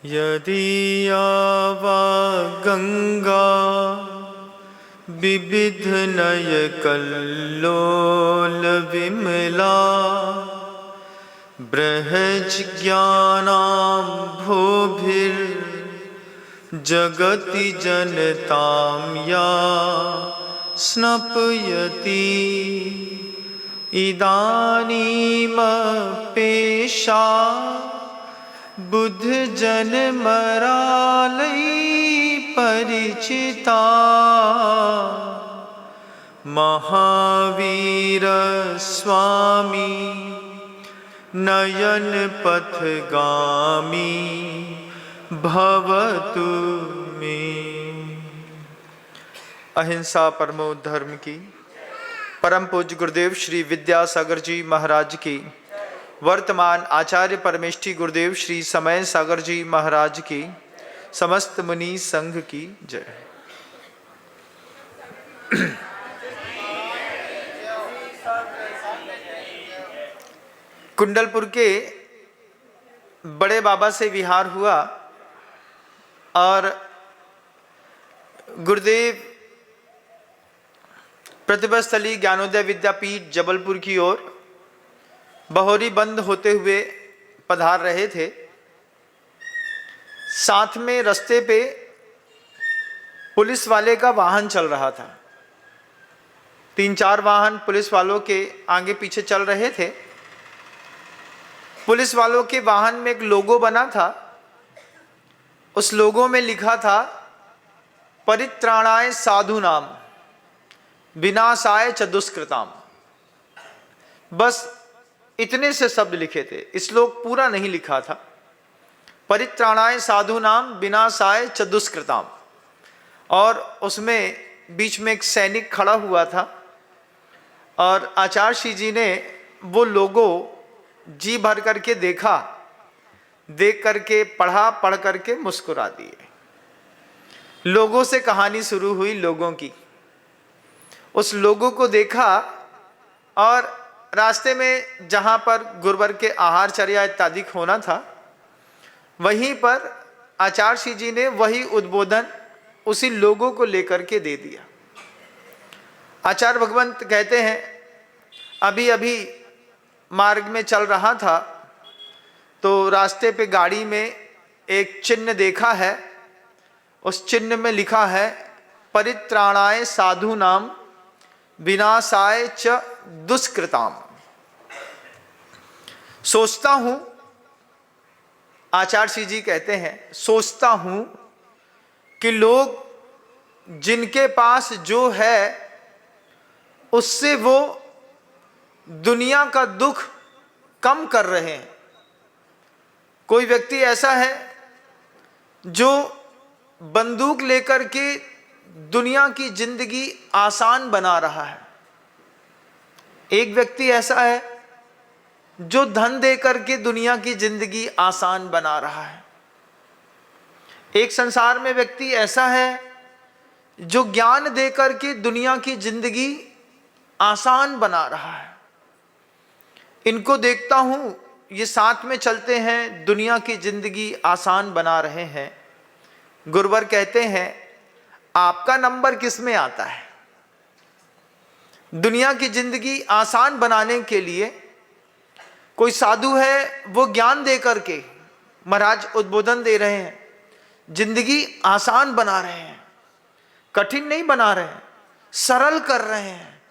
यदीयावा गंगा विविध नय कल्लोल विमला बृहज ज्ञानाम्भोभिर् जगति जनतां या स्नपयति इदानीमपेशा बुद्ध जन मरालई परिचिता महावीर स्वामी नयन पथगामी भवतु मे। अहिंसा परमो धर्म की परम पूज्य गुरुदेव श्री विद्यासागर जी महाराज की, वर्तमान आचार्य परमेष्ठी गुरुदेव श्री समय सागर जी महाराज की, समस्त मुनि संघ की जय। कुंडलपुर के बड़े बाबा से विहार हुआ और गुरुदेव प्रतिभा स्थली ज्ञानोदय विद्यापीठ जबलपुर की ओर बहोरी बंद होते हुए पधार रहे थे। साथ में रास्ते पे पुलिस वाले का वाहन चल रहा था। 3-4 वाहन पुलिस वालों के आगे पीछे चल रहे थे। पुलिस वालों के वाहन में एक लोगो बना था। उस लोगो में लिखा था परित्राणाय साधूनाम विनाशाय च दुष्कृताम। बस इतने से शब्द लिखे थे, श्लोक पूरा नहीं लिखा था। परित्राणाय साधूनाम विनाशाय च दुष्कृताम। और उसमें बीच में एक सैनिक खड़ा हुआ था और आचार्य श्री जी ने वो लोगो जी भर करके देखा, देख करके पढ़ा, पढ़ करके मुस्कुरा दिए। लोगों से कहानी शुरू हुई लोगों की। उस लोगों को देखा और रास्ते में जहाँ पर गुरुवर के आहारचर्या इत्यादि होना था, वहीं पर आचार्य श्री जी ने वही उद्बोधन उसी लोगों को लेकर के दे दिया। आचार्य भगवंत कहते हैं, अभी अभी मार्ग में चल रहा था तो रास्ते पे गाड़ी में एक चिन्ह देखा है। उस चिन्ह में लिखा है परित्राणाय साधूनाम विनाशाय च दुष्कृताम। सोचता हूं, आचार्य श्री जी कहते हैं, सोचता हूं कि लोग जिनके पास जो है उससे वो दुनिया का दुख कम कर रहे हैं। कोई व्यक्ति ऐसा है जो बंदूक लेकर के दुनिया की जिंदगी आसान बना रहा है। एक व्यक्ति ऐसा है जो धन देकर के दुनिया की जिंदगी आसान बना रहा है। एक संसार में व्यक्ति ऐसा है जो ज्ञान देकर के दुनिया की जिंदगी आसान बना रहा है। इनको देखता हूं, ये साथ में चलते हैं, दुनिया की जिंदगी आसान बना रहे हैं। गुरुवर कहते हैं, आपका नंबर किस में आता है? दुनिया की जिंदगी आसान बनाने के लिए कोई साधु है, वो ज्ञान दे करके महाराज उद्बोधन दे रहे हैं, जिंदगी आसान बना रहे हैं, कठिन नहीं बना रहे हैं, सरल कर रहे हैं,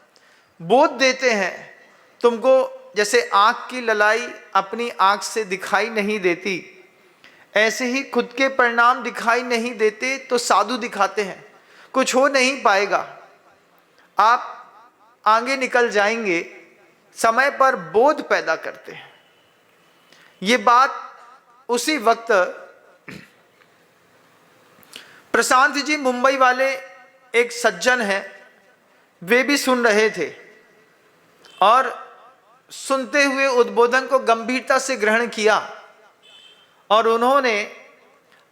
बोध देते हैं। तुमको जैसे आंख की ललाई अपनी आंख से दिखाई नहीं देती, ऐसे ही खुद के परिणाम दिखाई नहीं देते तो साधु दिखाते हैं। कुछ हो नहीं पाएगा, आप आगे निकल जाएंगे, समय पर बोध पैदा करते हैं। ये बात उसी वक्त प्रशांत जी मुंबई वाले एक सज्जन हैं, वे भी सुन रहे थे और सुनते हुए उद्बोधन को गंभीरता से ग्रहण किया और उन्होंने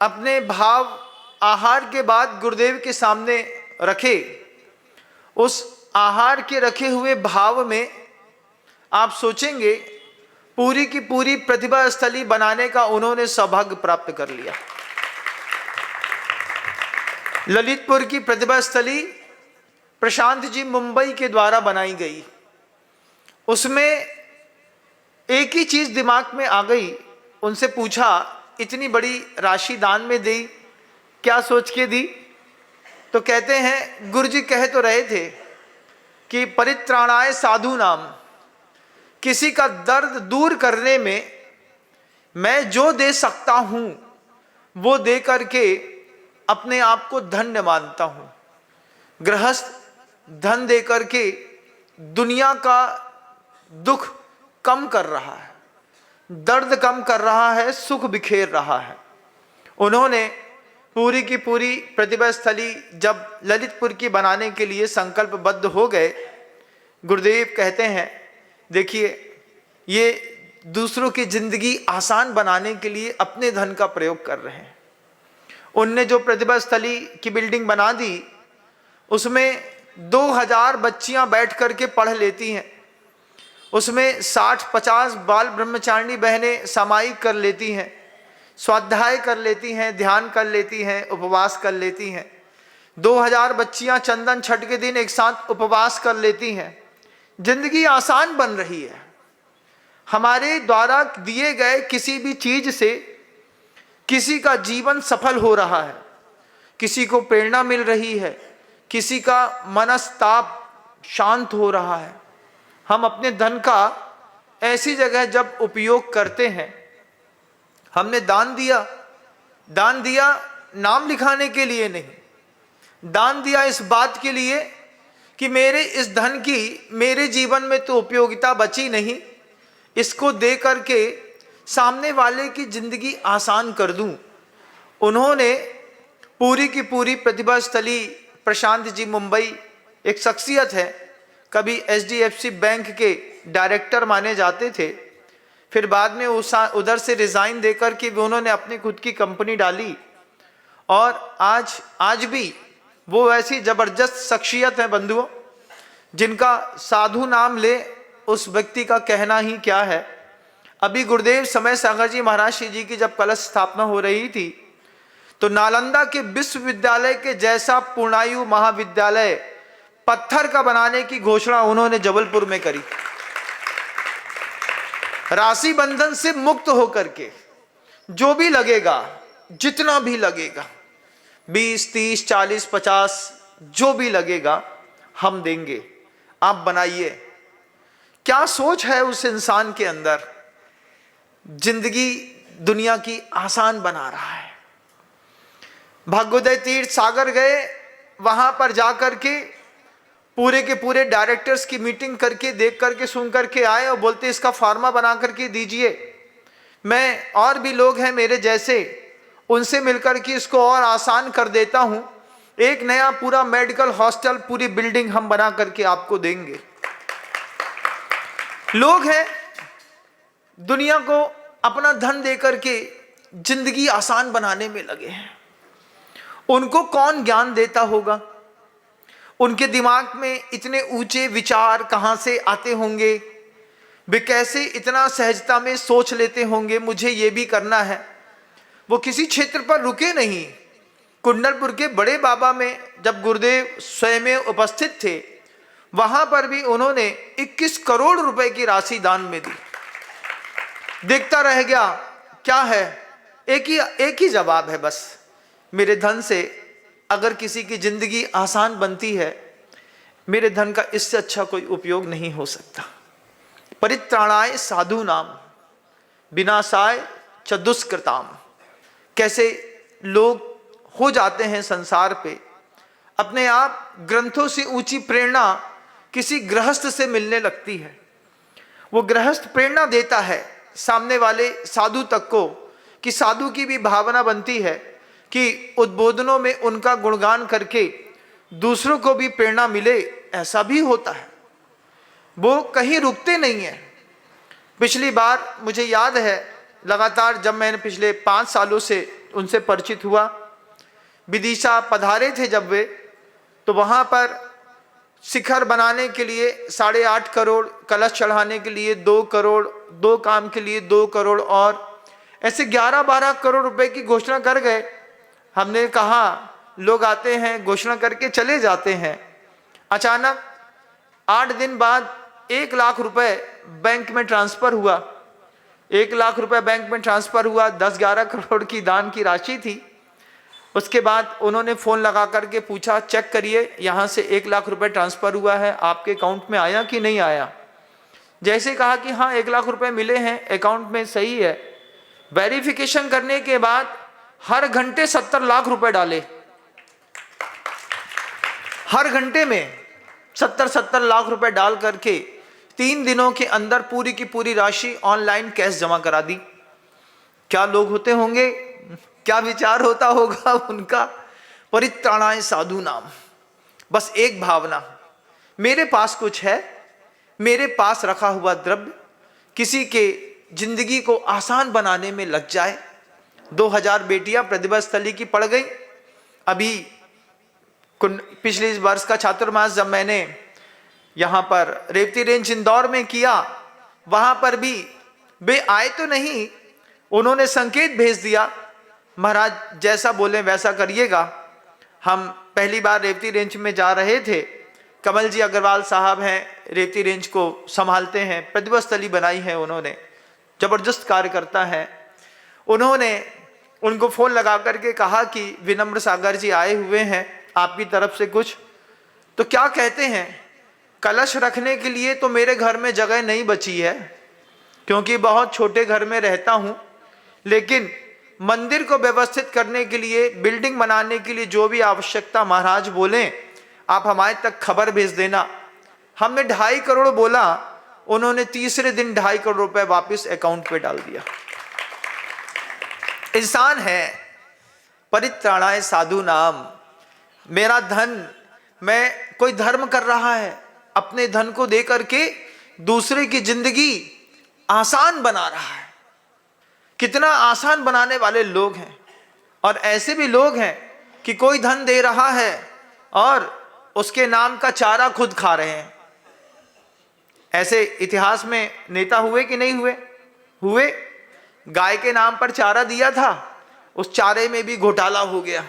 अपने भाव आहार के बाद गुरुदेव के सामने रखे। उस आहार के रखे हुए भाव में आप सोचेंगे पूरी की पूरी प्रतिभा स्थली बनाने का उन्होंने सौभाग्य प्राप्त कर लिया। ललितपुर की प्रतिभा स्थली प्रशांत जी मुंबई के द्वारा बनाई गई। उसमें एक ही चीज दिमाग में आ गई, उनसे पूछा इतनी बड़ी राशि दान में दी, क्या सोच के दी? तो कहते हैं गुरु जी कह तो रहे थे कि परित्राणाय साधु नाम, किसी का दर्द दूर करने में मैं जो दे सकता हूं वो दे करके अपने आप को धन्य मानता हूं। गृहस्थ धन दे करके दुनिया का दुख कम कर रहा है, दर्द कम कर रहा है, सुख बिखेर रहा है। उन्होंने पूरी की पूरी प्रतिभा स्थली जब ललितपुर की बनाने के लिए संकल्पबद्ध हो गए, गुरुदेव कहते हैं देखिए ये दूसरों की जिंदगी आसान बनाने के लिए अपने धन का प्रयोग कर रहे हैं। उनने जो प्रतिभा स्थली की बिल्डिंग बना दी उसमें 2000 बच्चियां बैठ करके पढ़ लेती हैं, उसमें 60-50 बाल ब्रह्मचारिणी बहनें सामायिक कर लेती हैं, स्वाध्याय कर लेती हैं, ध्यान कर लेती हैं, उपवास कर लेती हैं। 2000 बच्चियां चंदन छठ के दिन एक साथ उपवास कर लेती हैं। जिंदगी आसान बन रही है। हमारे द्वारा दिए गए किसी भी चीज से किसी का जीवन सफल हो रहा है, किसी को प्रेरणा मिल रही है, किसी का मनस्ताप शांत हो रहा है। हम अपने धन का ऐसी जगह जब उपयोग करते हैं, हमने दान दिया नाम लिखाने के लिए नहीं, दान दिया इस बात के लिए कि मेरे इस धन की मेरे जीवन में तो उपयोगिता बची नहीं, इसको दे करके सामने वाले की जिंदगी आसान कर दूं। उन्होंने पूरी की पूरी प्रतिभा स्थली प्रशांत जी मुंबई एक शख्सियत है, कभी HDFC बैंक के डायरेक्टर माने जाते थे, फिर बाद में उधर से रिजाइन देकर के उन्होंने अपनी खुद की कंपनी डाली और आज भी वो ऐसी जबरदस्त शख्सियत है बंधुओं, जिनका साधु नाम ले उस व्यक्ति का कहना ही क्या है। अभी गुरुदेव समय सागर जी महाराज जी की जब कलश स्थापना हो रही थी तो नालंदा के विश्वविद्यालय के जैसा पूर्णायु महाविद्यालय पत्थर का बनाने की घोषणा उन्होंने जबलपुर में करी। राशि बंधन से मुक्त होकर के जो भी लगेगा, जितना भी लगेगा, 20, 30, 40, 50 जो भी लगेगा हम देंगे, आप बनाइए। क्या सोच है उस इंसान के अंदर, जिंदगी दुनिया की आसान बना रहा है। भाग्योदय तीर्थ सागर गए, वहां पर जाकर के पूरे के पूरे डायरेक्टर्स की मीटिंग करके देख करके सुन करके आए और बोलते इसका फार्मा बना करके दीजिए, मैं और भी लोग हैं मेरे जैसे, उनसे मिलकर के इसको और आसान कर देता हूं, एक नया पूरा मेडिकल हॉस्टल पूरी बिल्डिंग हम बना करके आपको देंगे। लोग हैं दुनिया को अपना धन देकर के जिंदगी आसान बनाने में लगे हैं। उनको कौन ज्ञान देता होगा? उनके दिमाग में इतने ऊंचे विचार कहां से आते होंगे? वे कैसे इतना सहजता में सोच लेते होंगे मुझे ये भी करना है। वो किसी क्षेत्र पर रुके नहीं। कुंडलपुर के बड़े बाबा में जब गुरुदेव स्वयं उपस्थित थे, वहां पर भी उन्होंने 21 करोड़ रुपए की राशि दान में दी। देखता रह गया क्या है, एक ही जवाब है बस, मेरे धन से अगर किसी की जिंदगी आसान बनती है, मेरे धन का इससे अच्छा कोई उपयोग नहीं हो सकता। परित्राणाय साधु नाम विनाशाय च दुष्कृताम। कैसे लोग हो जाते हैं संसार पे, अपने आप ग्रंथों से ऊंची प्रेरणा किसी गृहस्थ से मिलने लगती है। वो गृहस्थ प्रेरणा देता है सामने वाले साधु तक को, कि साधु की भी भावना बनती है कि उद्बोधनों में उनका गुणगान करके दूसरों को भी प्रेरणा मिले। ऐसा भी होता है, वो कहीं रुकते नहीं है। पिछली बार मुझे याद है, लगातार जब मैंने पिछले 5 सालों से उनसे परिचित हुआ, विदिशा पधारे थे जब वे, तो वहाँ पर शिखर बनाने के लिए 8.5 करोड़, कलश चढ़ाने के लिए 2 करोड़, 2 काम के लिए 2 करोड़, और ऐसे 11-12 करोड़ रुपए की घोषणा कर गए। हमने कहा लोग आते हैं, घोषणा करके चले जाते हैं। अचानक 8 दिन बाद 1 लाख रुपए बैंक में ट्रांसफर हुआ। 1 लाख रुपए बैंक में ट्रांसफर हुआ। 10-11 करोड़ की दान की राशि थी। उसके बाद उन्होंने फोन लगा करके पूछा, चेक करिए यहाँ से 1 लाख रुपए ट्रांसफर हुआ है, आपके अकाउंट में आया कि नहीं आया। जैसे कहा कि हाँ 1 लाख रुपए मिले हैं, अकाउंट में सही है। वेरिफिकेशन करने के बाद हर घंटे 70 लाख रुपए डाले। हर घंटे में 70 लाख रुपए डाल करके 3 दिनों के अंदर पूरी की पूरी राशि ऑनलाइन कैश जमा करा दी। क्या लोग होते होंगे, क्या विचार होता होगा उनका। परित्राणाय साधु नाम, बस एक भावना, मेरे पास कुछ है, मेरे पास रखा हुआ द्रव्य किसी के जिंदगी को आसान बनाने में लग जाए। 2000 बेटियां प्रतिभा स्थली की पड़ गई। अभी पिछले वर्ष का चातुर्मास जब मैंने यहां पर रेवती रेंज इंदौर में किया, वहां पर भी वे आए तो नहीं, उन्होंने संकेत भेज दिया, महाराज जैसा बोले वैसा करिएगा। हम पहली बार रेवती रेंज में जा रहे थे। कमल जी अग्रवाल साहब हैं, रेवती रेंज को संभालते हैं, प्रतिभा स्थली बनाई है उन्होंने, जबरदस्त कार्य करता है। उन्होंने उनको फोन लगा करके कहा कि विनम्र सागर जी आए हुए हैं आपकी तरफ से कुछ, तो क्या कहते हैं, कलश रखने के लिए तो मेरे घर में जगह नहीं बची है क्योंकि बहुत छोटे घर में रहता हूं, लेकिन मंदिर को व्यवस्थित करने के लिए, बिल्डिंग बनाने के लिए जो भी आवश्यकता महाराज बोले आप हमारे तक खबर भेज देना। हमने 2.5 करोड़ बोला, उन्होंने तीसरे दिन 2.5 करोड़ रुपए वापस अकाउंट पे डाल दिया। इंसान है परित्राणाय साधु नाम। मेरा धन, मैं कोई धर्म कर रहा है, अपने धन को दे करके दूसरे की जिंदगी आसान बना रहा है। कितना आसान बनाने वाले लोग हैं। और ऐसे भी लोग हैं कि कोई धन दे रहा है और उसके नाम का चारा खुद खा रहे हैं। ऐसे इतिहास में नेता हुए कि नहीं हुए? हुए। गाय के नाम पर चारा दिया था, उस चारे में भी घोटाला हो गया।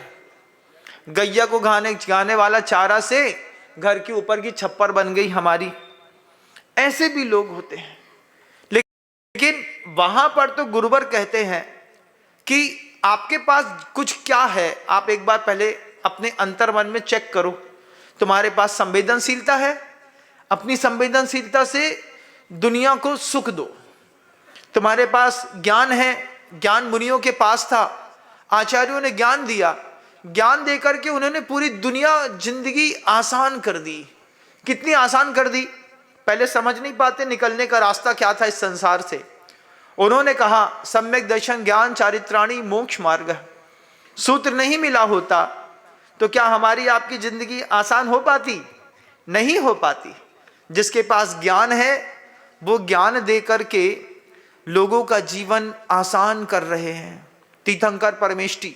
गैया को गाने वाला चारा से घर के ऊपर की छप्पर बन गई हमारी। ऐसे भी लोग होते हैं। लेकिन वहां पर तो गुरुवर कहते हैं कि आपके पास कुछ क्या है, आप एक बार पहले अपने अंतर्मन में चेक करो। तुम्हारे पास संवेदनशीलता है, अपनी संवेदनशीलता से दुनिया को सुख दो। तुम्हारे पास ज्ञान है, ज्ञान मुनियों के पास था, आचार्यों ने ज्ञान दिया, ज्ञान देकर के उन्होंने पूरी दुनिया, जिंदगी आसान कर दी। कितनी आसान कर दी, पहले समझ नहीं पाते निकलने का रास्ता क्या था इस संसार से। उन्होंने कहा सम्यक दर्शन ज्ञान चारित्राणी मोक्ष मार्ग। सूत्र नहीं मिला होता तो क्या हमारी आपकी जिंदगी आसान हो पाती? नहीं हो पाती। जिसके पास ज्ञान है वो ज्ञान दे करके लोगों का जीवन आसान कर रहे हैं। तीर्थंकर परमेष्टि,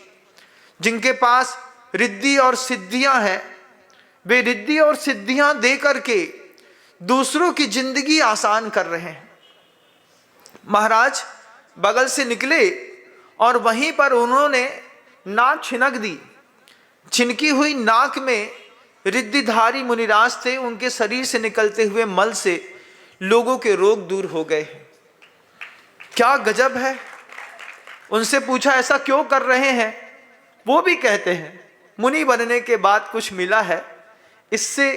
जिनके पास रिद्धि और सिद्धियां हैं, वे रिद्धि और सिद्धियां दे करके दूसरों की जिंदगी आसान कर रहे हैं। महाराज बगल से निकले और वहीं पर उन्होंने नाक छिनक दी। छिनकी हुई नाक में रिद्धिधारी मुनिराज थे, उनके शरीर से निकलते हुए मल से लोगों के रोग दूर हो गए। क्या गजब है। उनसे पूछा ऐसा क्यों कर रहे हैं? वो भी कहते हैं मुनि बनने के बाद कुछ मिला है, इससे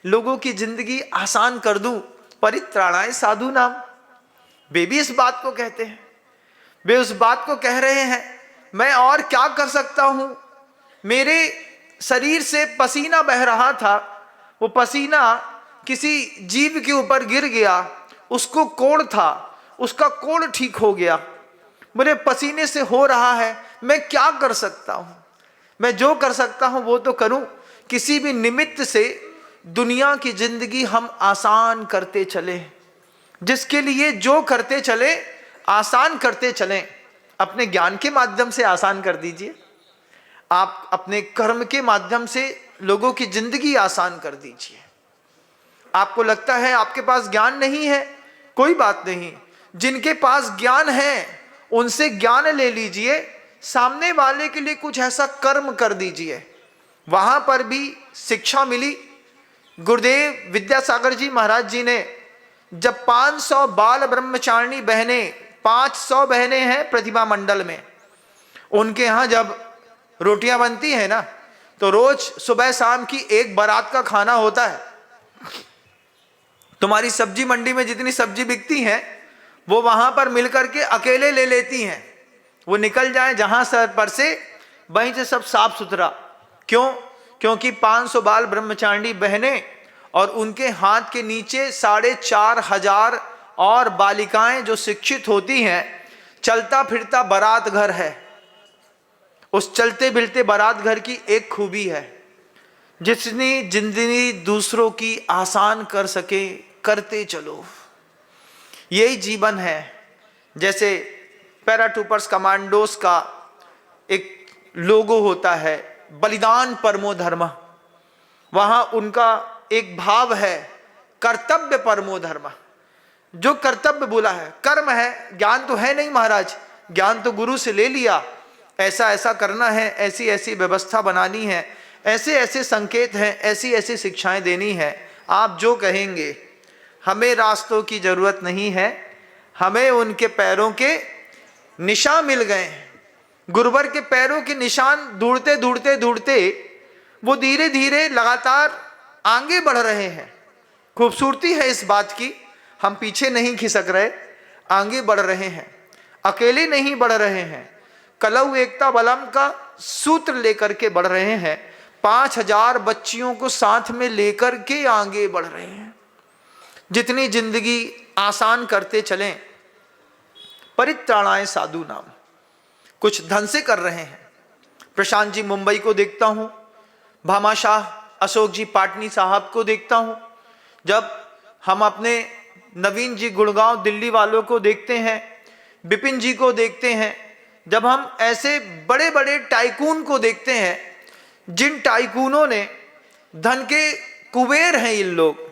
लोगों की जिंदगी आसान कर दूं, परित्राणाय साधु नाम। वे भी इस बात को कहते हैं। वे उस बात को कह रहे हैं मैं और क्या कर सकता हूं। मेरे शरीर से पसीना बह रहा था, वो पसीना किसी जीव के ऊपर गिर गया, उसको कोढ़ था, उसका कोढ़ ठीक हो गया। मेरे पसीने से हो रहा है, मैं क्या कर सकता हूं? मैं जो कर सकता हूं वो तो करूं। किसी भी निमित्त से दुनिया की जिंदगी हम आसान करते चले। जिसके लिए जो करते चले, आसान करते चलें। अपने ज्ञान के माध्यम से आसान कर दीजिए, आप अपने कर्म के माध्यम से लोगों की जिंदगी आसान कर दीजिए। आपको लगता है आपके पास ज्ञान नहीं है, कोई बात नहीं, जिनके पास ज्ञान है उनसे ज्ञान ले लीजिए, सामने वाले के लिए कुछ ऐसा कर्म कर दीजिए। वहां पर भी शिक्षा मिली। गुरुदेव विद्यासागर जी महाराज जी ने जब 500 बाल ब्रह्मचारिणी बहनें, 500 बहनें हैं प्रतिभा मंडल में, उनके यहां जब रोटियां बनती है ना, तो रोज सुबह शाम की एक बारात का खाना होता है। तुम्हारी सब्जी मंडी में जितनी सब्जी बिकती है वो वहां पर मिलकर के अकेले ले लेती हैं, वो निकल जाए जहां सर पर से, वहीं से सब साफ सुथरा। क्यों? क्योंकि 500 बाल ब्रह्मचारिणी बहनें और उनके हाथ के नीचे 4,500 और बालिकाएं जो शिक्षित होती हैं। चलता फिरता बारात घर है। उस चलते फिरते बारात घर की एक खूबी है, जितनी जिंदगी दूसरों की आसान कर सके करते चलो, यही जीवन है। जैसे पैराट्रूपर्स कमांडोस का एक लोगो होता है, बलिदान परमो धर्म, वहां उनका एक भाव है कर्तव्य परमो धर्म। जो कर्तव्य बोला है, कर्म है, ज्ञान तो है नहीं महाराज, ज्ञान तो गुरु से ले लिया, ऐसा ऐसा करना है, ऐसी ऐसी व्यवस्था बनानी है, ऐसे ऐसे संकेत हैं, ऐसी ऐसी शिक्षाएं देनी है। आप जो कहेंगे, हमें रास्तों की जरूरत नहीं है, हमें उनके पैरों के निशान मिल गए। गुरुवर के पैरों के निशान ढूंढते ढूंढते ढूंढते वो धीरे धीरे लगातार आगे बढ़ रहे हैं। खूबसूरती है इस बात की, हम पीछे नहीं खिसक रहे, आगे बढ़ रहे हैं, अकेले नहीं बढ़ रहे हैं, कलऊ एकता बलम का सूत्र लेकर के बढ़ रहे हैं, 5,000 बच्चियों को साथ में लेकर के आगे बढ़ रहे हैं। जितनी जिंदगी आसान करते चलें, परित्राणाय साधु नाम, कुछ धन से कर रहे हैं। प्रशांत जी मुंबई को देखता हूं, भामाशाह अशोक जी पाटनी साहब को देखता हूं, जब हम अपने नवीन जी गुड़गांव दिल्ली वालों को देखते हैं, विपिन जी को देखते हैं, जब हम ऐसे बड़े बड़े टाइकून को देखते हैं, जिन टाइकूनों ने धन के कुबेर हैं, इन लोग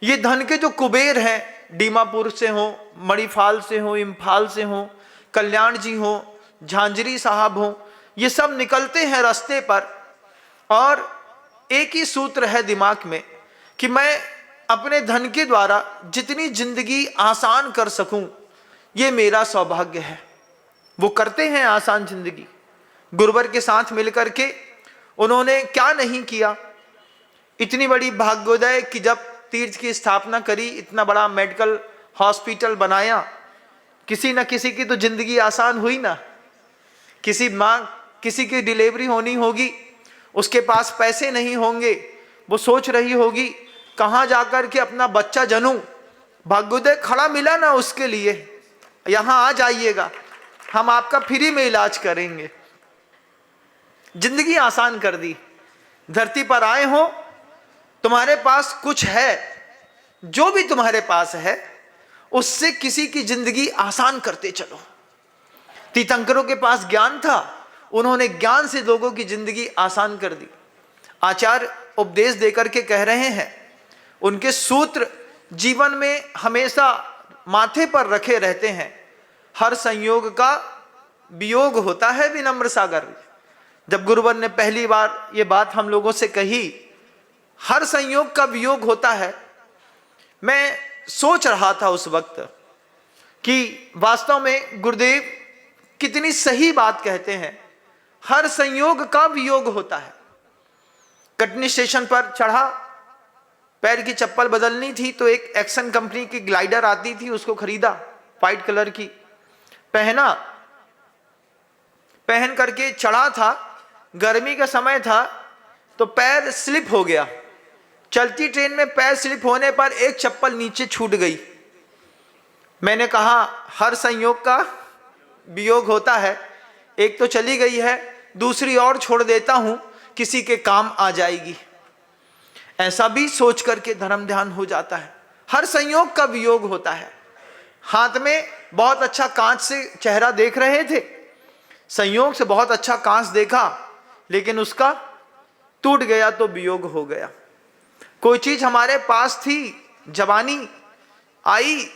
ये धन के जो कुबेर हैं, दीमापुर से हो, मणिपाल से हो, इम्फाल से हो, कल्याण जी हो, झांझरी साहब हो, ये सब निकलते हैं रास्ते पर और एक ही सूत्र है दिमाग में कि मैं अपने धन के द्वारा जितनी जिंदगी आसान कर सकूं, ये मेरा सौभाग्य है। वो करते हैं आसान जिंदगी। गुरुवर के साथ मिलकर के उन्होंने क्या नहीं किया। इतनी बड़ी भाग्योदय की जब तीर्थ की स्थापना करी, इतना बड़ा मेडिकल हॉस्पिटल बनाया, किसी न किसी की तो जिंदगी आसान हुई ना। किसी माँ, किसी की डिलीवरी होनी होगी, उसके पास पैसे नहीं होंगे, वो सोच रही होगी कहाँ जाकर के अपना बच्चा जनूं, भाग्योदय खड़ा मिला ना उसके लिए, यहाँ आ जाइएगा, हम आपका फ्री में इलाज करेंगे। जिंदगी आसान कर दी। धरती पर आए हो, तुम्हारे पास कुछ है, जो भी तुम्हारे पास है उससे किसी की जिंदगी आसान करते चलो। तीर्थंकरों के पास ज्ञान था, उन्होंने ज्ञान से लोगों की जिंदगी आसान कर दी। आचार्य उपदेश देकर के कह रहे हैं, उनके सूत्र जीवन में हमेशा माथे पर रखे रहते हैं। हर संयोग का वियोग होता है विनम्र सागर। जब गुरुवर ने पहली बार ये बात हम लोगों से कही, हर संयोग का वियोग होता है, मैं सोच रहा था उस वक्त कि वास्तव में गुरुदेव कितनी सही बात कहते हैं। हर संयोग का वियोग होता है। कटनी स्टेशन पर चढ़ा, पैर की चप्पल बदलनी थी तो एक एक्शन कंपनी की ग्लाइडर आती थी, उसको खरीदा, व्हाइट कलर की, पहना, पहन करके चढ़ा था। गर्मी का समय था तो पैर स्लिप हो गया। चलती ट्रेन में पैर स्लिप होने पर एक चप्पल नीचे छूट गई। मैंने कहा हर संयोग का वियोग होता है, एक तो चली गई है, दूसरी और छोड़ देता हूं, किसी के काम आ जाएगी। ऐसा भी सोच करके धर्म ध्यान हो जाता है। हर संयोग का वियोग होता है। हाथ में बहुत अच्छा कांच से चेहरा देख रहे थे, संयोग से बहुत अच्छा कांच देखा, लेकिन उसका टूट गया तो वियोग हो गया। कोई चीज हमारे पास थी, जवानी आई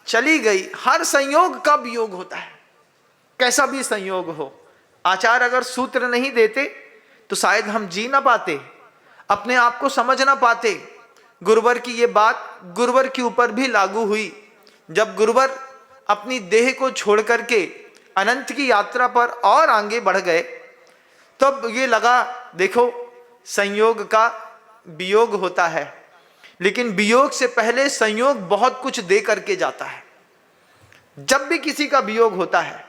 चली गई, हर संयोग का वियोग होता है, कैसा भी संयोग हो। आचार्य अगर सूत्र नहीं देते तो शायद हम जी ना पाते, अपने आप को समझ ना पाते। गुरुवर की ये बात गुरुवर के ऊपर भी लागू हुई। जब गुरुवर अपनी देह को छोड़ करके अनंत की यात्रा पर और आगे बढ़ गए, तब ये लगा, देखो संयोग का वियोग होता है, लेकिन वियोग से पहले संयोग बहुत कुछ दे करके जाता है। जब भी किसी का वियोग होता है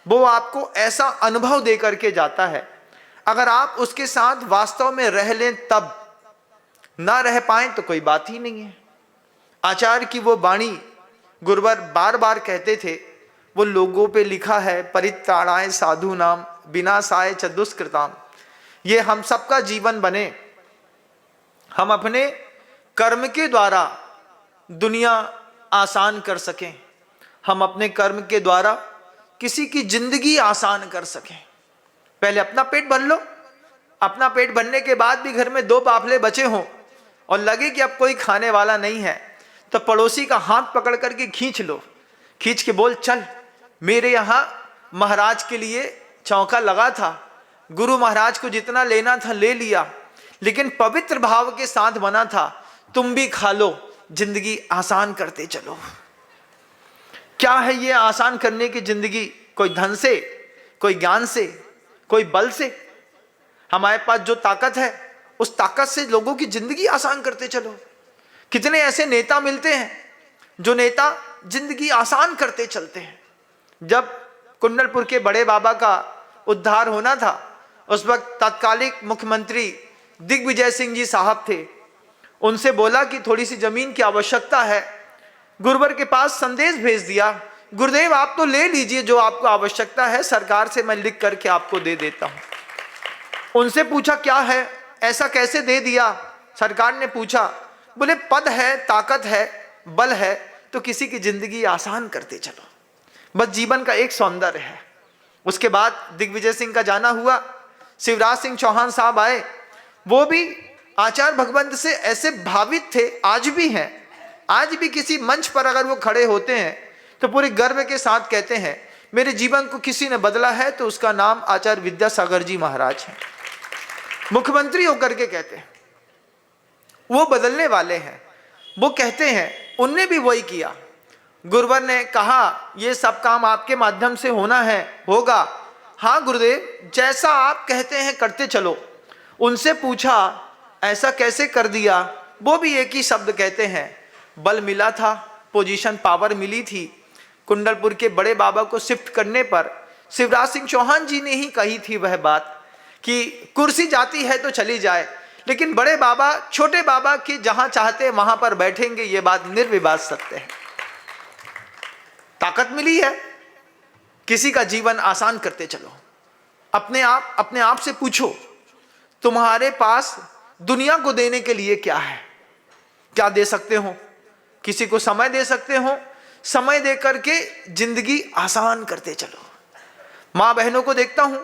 वो आपको ऐसा अनुभव दे करके जाता है, अगर आप उसके साथ वास्तव में रह लें तब, ना रह पाए तो कोई बात ही नहीं है। आचार्य की वो वाणी गुरुवर बार बार कहते थे, वो लोगों पे लिखा है, परित्राणाय साधु नाम विनाशाय च दुष्कृताम। ये हम सबका जीवन बने, हम अपने कर्म के द्वारा दुनिया आसान कर सकें, हम अपने कर्म के द्वारा किसी की जिंदगी आसान कर सकें। पहले अपना पेट भर लो, अपना पेट भरने के बाद भी घर में 2 बाफले बचे हों और लगे कि अब कोई खाने वाला नहीं है, तो पड़ोसी का हाथ पकड़ करके खींच लो, खींच के बोल, चल मेरे यहाँ महाराज के लिए चौका लगा था, गुरु महाराज को जितना लेना था ले लिया, लेकिन पवित्र भाव के साथ बना था, तुम भी खा लो, जिंदगी आसान करते चलो। क्या है ये आसान करने की जिंदगी? कोई धन से, कोई ज्ञान से, कोई बल से। हमारे पास जो ताकत है उस ताकत से लोगों की जिंदगी आसान करते चलो। कितने ऐसे नेता मिलते हैं जो नेता जिंदगी आसान करते चलते हैं। जब कुंडलपुर के बड़े बाबा का उद्धार होना था, उस वक्त तत्कालिक मुख्यमंत्री दिग्विजय सिंह जी साहब थे। उनसे बोला कि थोड़ी सी जमीन की आवश्यकता है। गुरुवर के पास संदेश भेज दिया, गुरुदेव आप तो ले लीजिए, जो आपको आवश्यकता है सरकार से मैं लिख करके आपको दे देता हूं। उनसे पूछा क्या है, ऐसा कैसे दे दिया? सरकार ने पूछा, बोले पद है, ताकत है, बल है, तो किसी की जिंदगी आसान करते चलो, बस जीवन का एक सौंदर्य है। उसके बाद दिग्विजय सिंह का जाना हुआ, शिवराज सिंह चौहान साहब आए, वो भी आचार्य भगवंत से ऐसे भावित थे, आज भी हैं। आज भी किसी मंच पर अगर वो खड़े होते हैं तो पूरे गर्व के साथ कहते हैं, मेरे जीवन को किसी ने बदला है तो उसका नाम आचार्य विद्यासागर जी महाराज है। मुख्यमंत्री होकर के कहते हैं, वो बदलने वाले हैं। वो कहते हैं उनने भी वही किया। गुरुवर ने कहा ये सब काम आपके माध्यम से होना है, होगा। हाँ गुरुदेव, जैसा आप कहते हैं करते चलो। उनसे पूछा ऐसा कैसे कर दिया? वो भी एक ही शब्द कहते हैं, बल मिला था, पोजीशन पावर मिली थी। कुंडलपुर के बड़े बाबा को शिफ्ट करने पर शिवराज सिंह चौहान जी ने ही कही थी वह बात कि कुर्सी जाती है तो चली जाए, लेकिन बड़े बाबा छोटे बाबा की जहां चाहते वहां पर बैठेंगे, ये बात निर्विवाद सत्य है। ताकत मिली है, किसी का जीवन आसान करते चलो। अपने आप से पूछो, तुम्हारे पास दुनिया को देने के लिए क्या है? क्या दे सकते हो? किसी को समय दे सकते हो, समय दे करके जिंदगी आसान करते चलो। माँ बहनों को देखता हूं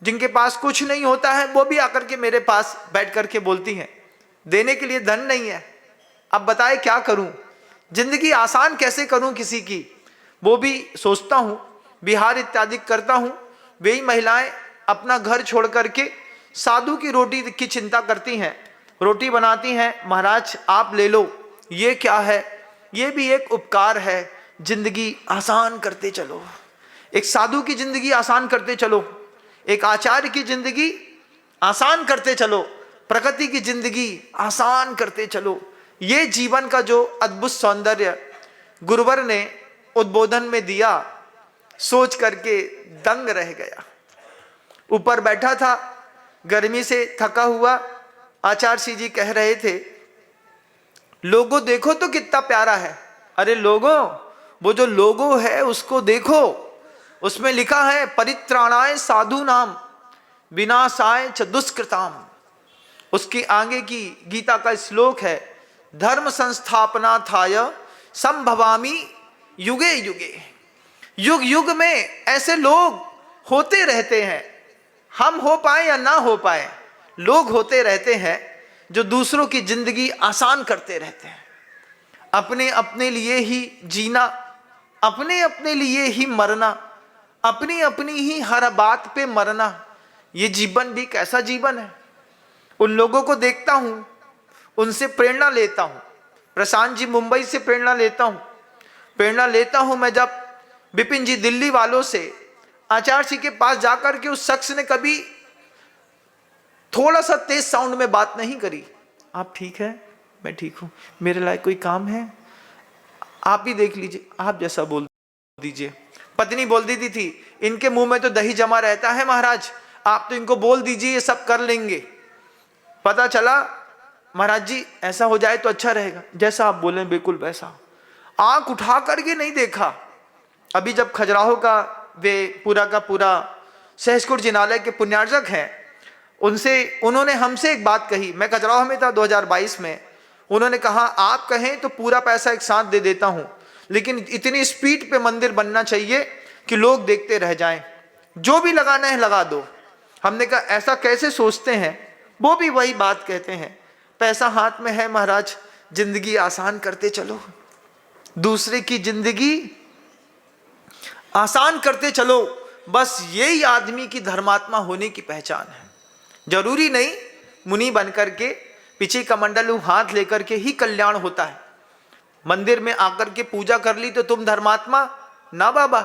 जिनके पास कुछ नहीं होता है, वो भी आकर के मेरे पास बैठ करके बोलती हैं, देने के लिए धन नहीं है, अब बताए क्या करूं, जिंदगी आसान कैसे करूं किसी की। वो भी सोचता हूं, बिहार इत्यादि करता हूं, वही महिलाएं अपना घर छोड़ करके साधु की रोटी की चिंता करती हैं, रोटी बनाती हैं, महाराज आप ले लो। ये क्या है? ये भी एक उपकार है। जिंदगी आसान करते चलो, एक साधु की जिंदगी आसान करते चलो, एक आचार्य की जिंदगी आसान करते चलो, प्रकृति की जिंदगी आसान करते चलो। ये जीवन का जो अद्भुत सौंदर्य गुरुवर ने उद्बोधन में दिया, सोच करके दंग रह गया। ऊपर बैठा था, गर्मी से थका हुआ, आचार्य श्री जी कह रहे थे, लोगो देखो तो कितना प्यारा है। अरे लोगो, वो जो लोगो है उसको देखो, उसमें लिखा है परित्राणाय साधु नाम विनाशाय च दुष्कृताम। उसकी आगे की गीता का श्लोक है, धर्म संस्थापनार्थाय संभवामि युगे युगे। युग युग में ऐसे लोग होते रहते हैं, हम हो पाए या ना हो पाए, लोग होते रहते हैं जो दूसरों की जिंदगी आसान करते रहते हैं। अपने अपने लिए ही जीना, अपने अपने लिए ही मरना, अपनी अपनी ही हर बात पे मरना, ये जीवन भी कैसा जीवन है। उन लोगों को देखता हूं, उनसे प्रेरणा लेता हूं। प्रशांत जी मुंबई से प्रेरणा लेता हूं मैं। जब विपिन जी दिल्ली वालों से आचार्य जी के पास जाकर के उस शख्स ने कभी थोड़ा सा तेज साउंड में बात नहीं करी, आप ठीक है, मैं ठीक हूं, मेरे लायक कोई काम है, आप ही देख लीजिए, आप जैसा बोल दीजिए। पत्नी बोल देती थी, इनके मुंह में तो दही जमा रहता है महाराज, आप तो इनको बोल दीजिए, ये सब कर लेंगे। पता चला महाराज जी ऐसा हो जाए तो अच्छा रहेगा, जैसा आप बोले बिल्कुल वैसा। आंख उठा करके नहीं देखा। अभी जब खजुराहो का वे पूरा का पूरा सहसपुर जिनालय के पुण्यार्जक हैं, उन्होंने हमसे एक बात कही। मैं खजुराहो में था 2022 में। उन्होंने कहा आप कहें तो पूरा पैसा एक साथ दे देता हूं, लेकिन इतनी स्पीड पे मंदिर बनना चाहिए कि लोग देखते रह जाएं, जो भी लगाना है लगा दो। हमने कहा ऐसा कैसे सोचते हैं। वो भी वही बात कहते हैं, पैसा हाथ में है महाराज, जिंदगी आसान करते चलो, दूसरे की जिंदगी आसान करते चलो, बस यही आदमी की धर्मात्मा होने की पहचान है। जरूरी नहीं मुनि बनकर के पीछे कमंडलू हाथ लेकर के ही कल्याण होता है। मंदिर में आकर के पूजा कर ली तो तुम धर्मात्मा ना बाबा।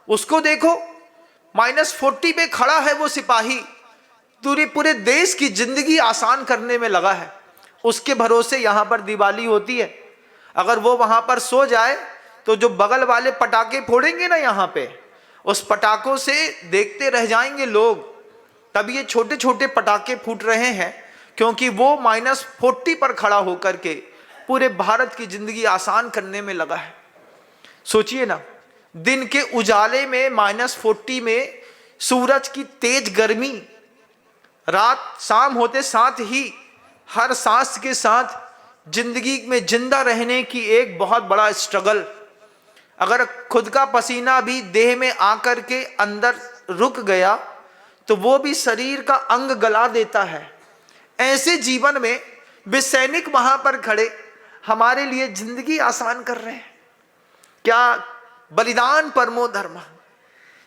उसको देखो -40 पे खड़ा है वो सिपाही, पूरे देश की जिंदगी आसान करने में लगा है। उसके भरोसे यहां पर दिवाली होती है। अगर वो वहां पर सो जाए तो जो बगल वाले पटाखे फोड़ेंगे ना यहाँ पे, उस पटाखों से देखते रह जाएंगे लोग। तब ये छोटे छोटे पटाखे फूट रहे हैं क्योंकि वो -40 पर खड़ा होकर के पूरे भारत की जिंदगी आसान करने में लगा है। सोचिए ना, दिन के उजाले में -40 में सूरज की तेज गर्मी, रात शाम होते साथ ही हर सांस के साथ जिंदगी में जिंदा रहने की एक बहुत बड़ा स्ट्रगल। अगर खुद का पसीना भी देह में आकर के अंदर रुक गया तो वो भी शरीर का अंग गला देता है। ऐसे जीवन में वे सैनिक वहां पर खड़े हमारे लिए जिंदगी आसान कर रहे हैं। क्या बलिदान परमो धर्म।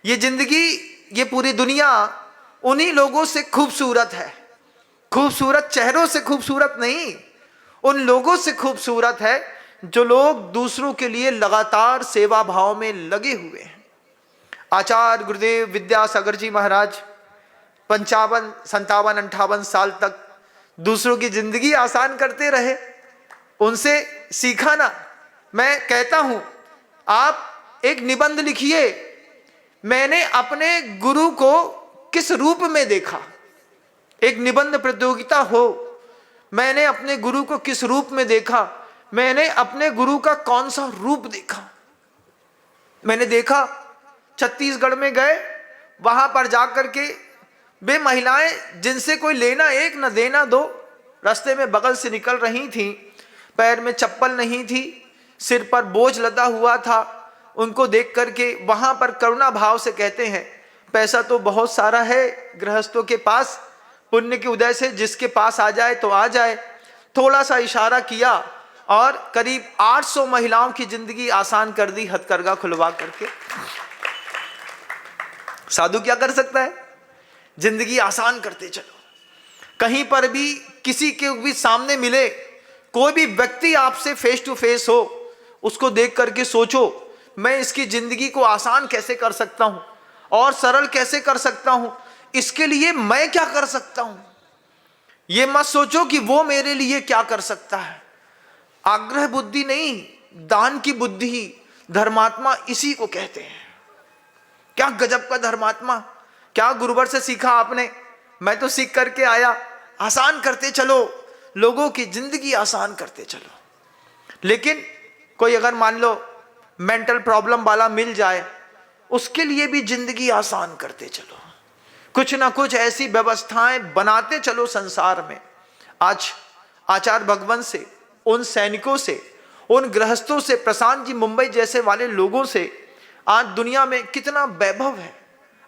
ये जिंदगी, ये पूरी दुनिया उन्हीं लोगों से खूबसूरत है। खूबसूरत चेहरों से खूबसूरत नहीं, उन लोगों से खूबसूरत है जो लोग दूसरों के लिए लगातार सेवा भाव में लगे हुए हैं। आचार्य गुरुदेव विद्यासागर जी महाराज 55, 57, 58 साल तक दूसरों की जिंदगी आसान करते रहे। उनसे सीखा ना। मैं कहता हूं आप एक निबंध लिखिए, मैंने अपने गुरु को किस रूप में देखा। एक निबंध प्रतियोगिता हो, मैंने अपने गुरु को किस रूप में देखा, मैंने अपने गुरु का कौन सा रूप देखा। मैंने देखा छत्तीसगढ़ में गए, वहां पर जाकर के वे महिलाएं जिनसे कोई लेना एक न देना दो, रास्ते में बगल से निकल रही थीं, पैर में चप्पल नहीं थी, सिर पर बोझ लदा हुआ था। उनको देख करके वहां पर करुणा भाव से कहते हैं, पैसा तो बहुत सारा है गृहस्थों के पास, पुण्य के उदय से जिसके पास आ जाए तो आ जाए। थोड़ा सा इशारा किया और करीब 800 महिलाओं की जिंदगी आसान कर दी हथकरघा खुलवा करके। साधु क्या कर सकता है? जिंदगी आसान करते चलो। कहीं पर भी किसी के भी सामने मिले, कोई भी व्यक्ति आपसे फेस टू फेस हो, उसको देख करके सोचो मैं इसकी जिंदगी को आसान कैसे कर सकता हूं और सरल कैसे कर सकता हूं, इसके लिए मैं क्या कर सकता हूं। ये मत सोचो कि वो मेरे लिए क्या कर सकता है। आग्रह बुद्धि नहीं, दान की बुद्धि, धर्मात्मा इसी को कहते हैं। क्या गजब का धर्मात्मा, क्या गुरुवर से सीखा आपने? मैं तो सीख करके आया, आसान करते चलो, लोगों की जिंदगी आसान करते चलो। लेकिन कोई अगर मान लो मेंटल प्रॉब्लम वाला मिल जाए, उसके लिए भी जिंदगी आसान करते चलो। कुछ ना कुछ ऐसी व्यवस्थाएं बनाते चलो संसार में। आज आचार्य भगवंत से, उन सैनिकों से, उन गृहस्थों से, प्रशांत जी मुंबई जैसे वाले लोगों से आज दुनिया में कितना वैभव है।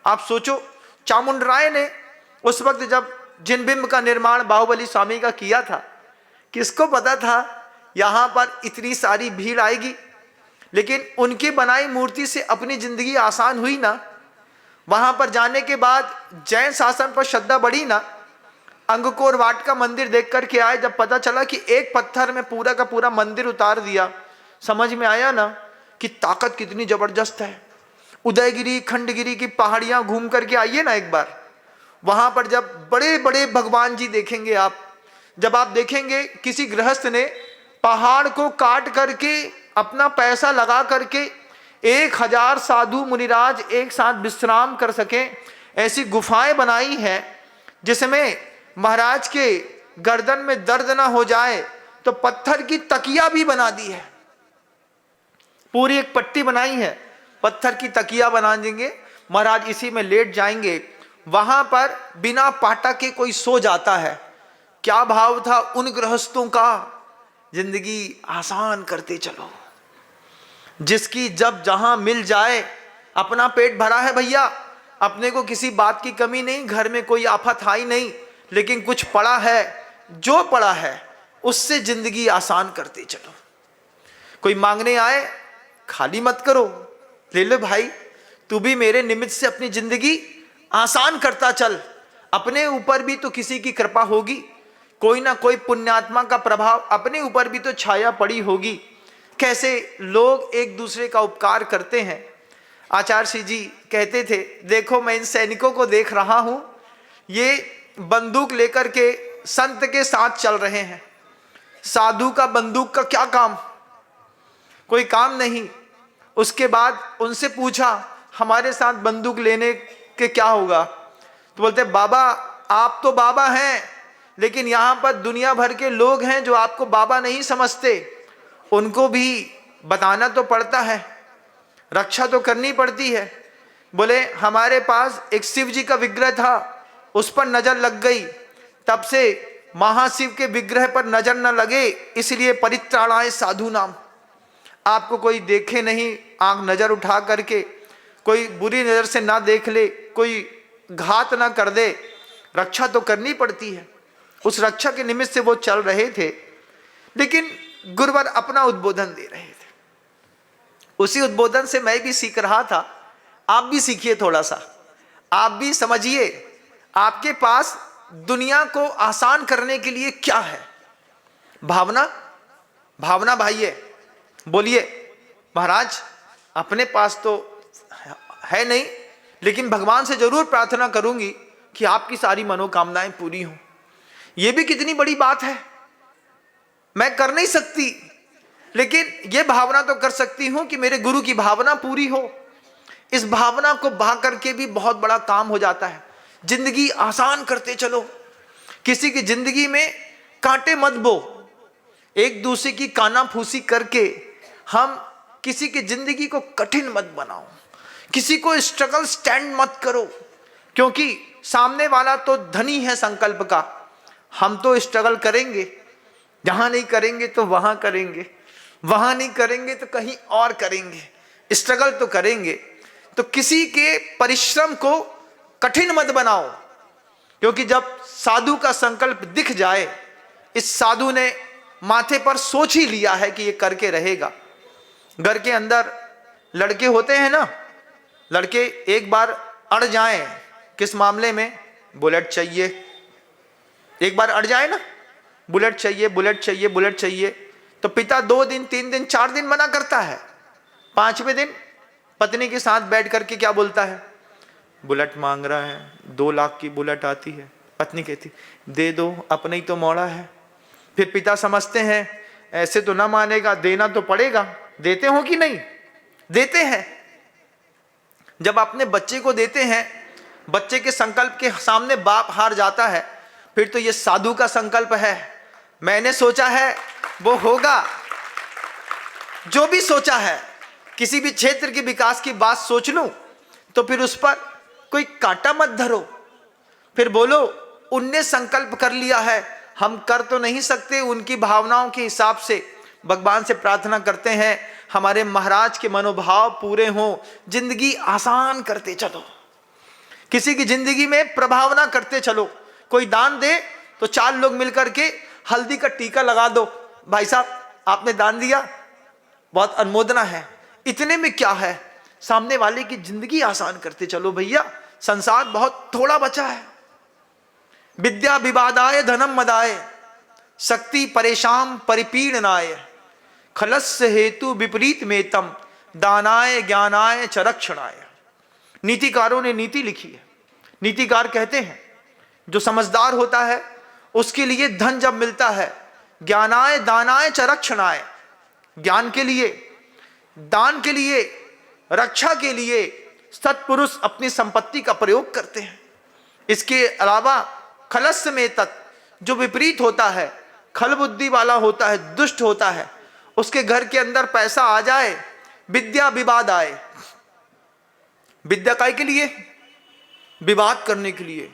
आप सोचो, चामुंडराय ने उस वक्त जब जिन बिंब का निर्माण बाहुबली स्वामी का किया था, किसको पता था यहां पर इतनी सारी भीड़ आएगी। लेकिन उनकी बनाई मूर्ति से अपनी जिंदगी आसान हुई ना। वहां पर जाने के बाद जैन शासन पर श्रद्धा बढ़ी ना। अंगकोर वाट का मंदिर देख करके आए, जब पता चला कि एक पत्थर में पूरा का पूरा मंदिर उतार दिया, समझ में आया ना कि ताकत कितनी जबरदस्त है। उदयगिरी खंडगिरी की पहाड़ियां घूम करके आइए ना एक बार। वहां पर जब बड़े बड़े भगवान जी देखेंगे आप, जब आप देखेंगे किसी गृहस्थ ने पहाड़ को काट करके अपना पैसा लगा करके 1000 साधु मुनिराज एक साथ विश्राम कर सके, ऐसी गुफाएं बनाई हैं जिसमें महाराज के गर्दन में दर्द ना हो जाए तो पत्थर की तकिया भी बना दी है। पूरी एक पट्टी बनाई है, पत्थर की तकिया बना देंगे, महाराज इसी में लेट जाएंगे। वहां पर बिना पाटा के कोई सो जाता है। क्या भाव था उन गृहस्थों का, जिंदगी आसान करते चलो, जिसकी जब जहां मिल जाए, अपना पेट भरा है भैया, अपने को किसी बात की कमी नहीं, घर में कोई आफत आई नहीं, लेकिन कुछ पड़ा है, जो पड़ा है उससे जिंदगी आसान करते चलो। कोई मांगने आए, खाली मत करो, ले लो भाई, तू भी मेरे निमित्त से अपनी जिंदगी आसान करता चल। अपने ऊपर भी तो किसी की कृपा होगी, कोई ना कोई पुण्यात्मा का प्रभाव अपने ऊपर भी तो छाया पड़ी होगी। कैसे लोग एक दूसरे का उपकार करते हैं। आचार्य श्री जी कहते थे, देखो मैं इन सैनिकों को देख रहा हूं, ये बंदूक लेकर के संत के साथ चल रहे हैं। साधु का बंदूक का क्या काम, कोई काम नहीं। उसके बाद उनसे पूछा, हमारे साथ बंदूक लेने के क्या होगा? तो बोलते, बाबा आप तो बाबा हैं, लेकिन यहां पर दुनिया भर के लोग हैं जो आपको बाबा नहीं समझते, उनको भी बताना तो पड़ता है, रक्षा तो करनी पड़ती है। बोले, हमारे पास एक शिव जी का विग्रह था, उस पर नजर लग गई, तब से महाशिव के विग्रह पर नजर न लगे, इसलिए परित्राणाय साधु नाम। आपको कोई देखे नहीं, आंख नजर उठा करके, कोई बुरी नजर से ना देख ले, कोई घात ना कर दे, रक्षा तो करनी पड़ती है। उस रक्षा के निमित्त से वो चल रहे थे, लेकिन गुरुवर अपना उद्बोधन दे रहे थे। उसी उद्बोधन से मैं भी सीख रहा था, आप भी सीखिए थोड़ा सा, आप भी समझिए आपके पास दुनिया को आसान करने के लिए क्या है। भावना, भावना भाई है, बोलिए महाराज अपने पास तो है नहीं, लेकिन भगवान से जरूर प्रार्थना करूंगी कि आपकी सारी मनोकामनाएं पूरी हों। यह भी कितनी बड़ी बात है। मैं कर नहीं सकती, लेकिन यह भावना तो कर सकती हूं कि मेरे गुरु की भावना पूरी हो। इस भावना को बहा करके भी बहुत बड़ा काम हो जाता है। जिंदगी आसान करते चलो, किसी की जिंदगी में कांटे मत बो, एक दूसरे की कानाफूसी करके हम किसी की जिंदगी को कठिन मत बनाओ, किसी को स्ट्रगल स्टैंड मत करो, क्योंकि सामने वाला तो धनी है संकल्प का, हम तो स्ट्रगल करेंगे, जहां नहीं करेंगे तो वहां करेंगे, वहां नहीं करेंगे तो कहीं और करेंगे, स्ट्रगल तो करेंगे। तो किसी के परिश्रम को कठिन मत बनाओ, क्योंकि जब साधु का संकल्प दिख जाए, इस साधु ने माथे पर सोच ही लिया है कि ये करके रहेगा। घर के अंदर लड़के होते हैं ना, लड़के एक बार अड़ जाएं, किस मामले में, बुलेट चाहिए, एक बार अड़ जाए ना, बुलेट चाहिए बुलेट चाहिए बुलेट चाहिए, तो पिता 2 दिन 3 दिन 4 दिन मना करता है, 5वें दिन पत्नी के साथ बैठ करके क्या बोलता है, बुलेट मांग रहा है, 2 लाख की बुलेट आती है। पत्नी कहती दे दो, अपने ही तो मोड़ा है। फिर पिता समझते हैं ऐसे तो ना मानेगा, देना तो पड़ेगा। देते हो कि नहीं? देते हैं। जब अपने बच्चे को देते हैं, बच्चे के संकल्प के सामने बाप हार जाता है, फिर तो ये साधु का संकल्प है, मैंने सोचा है वो होगा। जो भी सोचा है, किसी भी क्षेत्र के विकास की बात सोच लूं तो फिर उस पर कोई कांटा मत धरो, फिर बोलो उनने संकल्प कर लिया है, हम कर तो नहीं सकते उनकी भावनाओं के हिसाब से। भगवान से प्रार्थना करते हैं हमारे महाराज के मनोभाव पूरे हों, जिंदगी आसान करते चलो, किसी की जिंदगी में प्रभावना करते चलो। कोई दान दे तो 4 लोग मिलकर के हल्दी का टीका लगा दो, भाई साहब आपने दान दिया, बहुत अनुमोदना है। इतने में क्या है, सामने वाले की जिंदगी आसान करते चलो भैया, संसार बहुत थोड़ा बचा है। विद्या विवादाय धनम मदाय शक्ति परेशान परिपीड़नाय खलस्य हेतु विपरीत मेतम दानाय ज्ञानाय च रक्षणाय। नीतिकारों ने नीति लिखी है। नीतिकार कहते हैं जो समझदार होता है उसके लिए धन जब मिलता है, ज्ञानाय दानाय च रक्षणाय, ज्ञान के लिए, दान के लिए, रक्षा के लिए सत्पुरुष अपनी संपत्ति का प्रयोग करते हैं। इसके अलावा खलस्य में तत्, जो विपरीत होता है, खल बुद्धि वाला होता है, दुष्ट होता है, उसके घर के अंदर पैसा आ जाए, विद्या विवाद आए। विद्या काय के लिए? विवाद करने के लिए,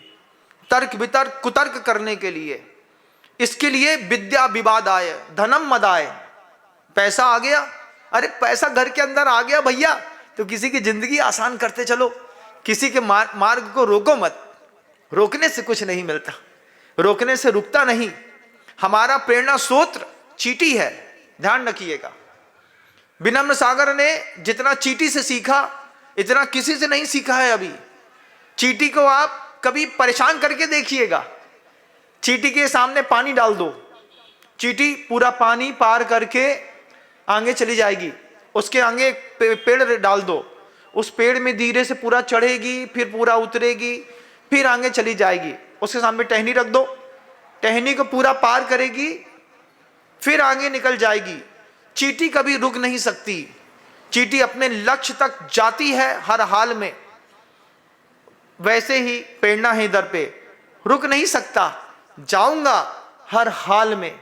तर्क वितर्क कुतर्क करने के लिए, इसके लिए विद्या विवाद आए। धनम मदाय, पैसा आ गया, अरे पैसा घर के अंदर आ गया भैया तो किसी की जिंदगी आसान करते चलो, किसी के मार्ग को रोको मत। रोकने से कुछ नहीं मिलता, रोकने से रुकता नहीं। हमारा प्रेरणा सूत्र चींटी है, ध्यान रखिएगा। विनम्र सागर ने जितना चींटी से सीखा इतना किसी से नहीं सीखा है अभी। चींटी को आप कभी परेशान करके देखिएगा, चींटी के सामने पानी डाल दो, चींटी पूरा पानी पार करके आगे चली जाएगी। उसके आगे पेड़ डाल दो, उस पेड़ में धीरे से पूरा चढ़ेगी, फिर पूरा उतरेगी, फिर आगे चली जाएगी। उसके सामने टहनी रख दो, टहनी को पूरा पार करेगी, फिर आगे निकल जाएगी। चींटी कभी रुक नहीं सकती, चींटी अपने लक्ष्य तक जाती है हर हाल में। वैसे ही प्रेरणा है इधर पे, रुक नहीं सकता, जाऊंगा हर हाल में,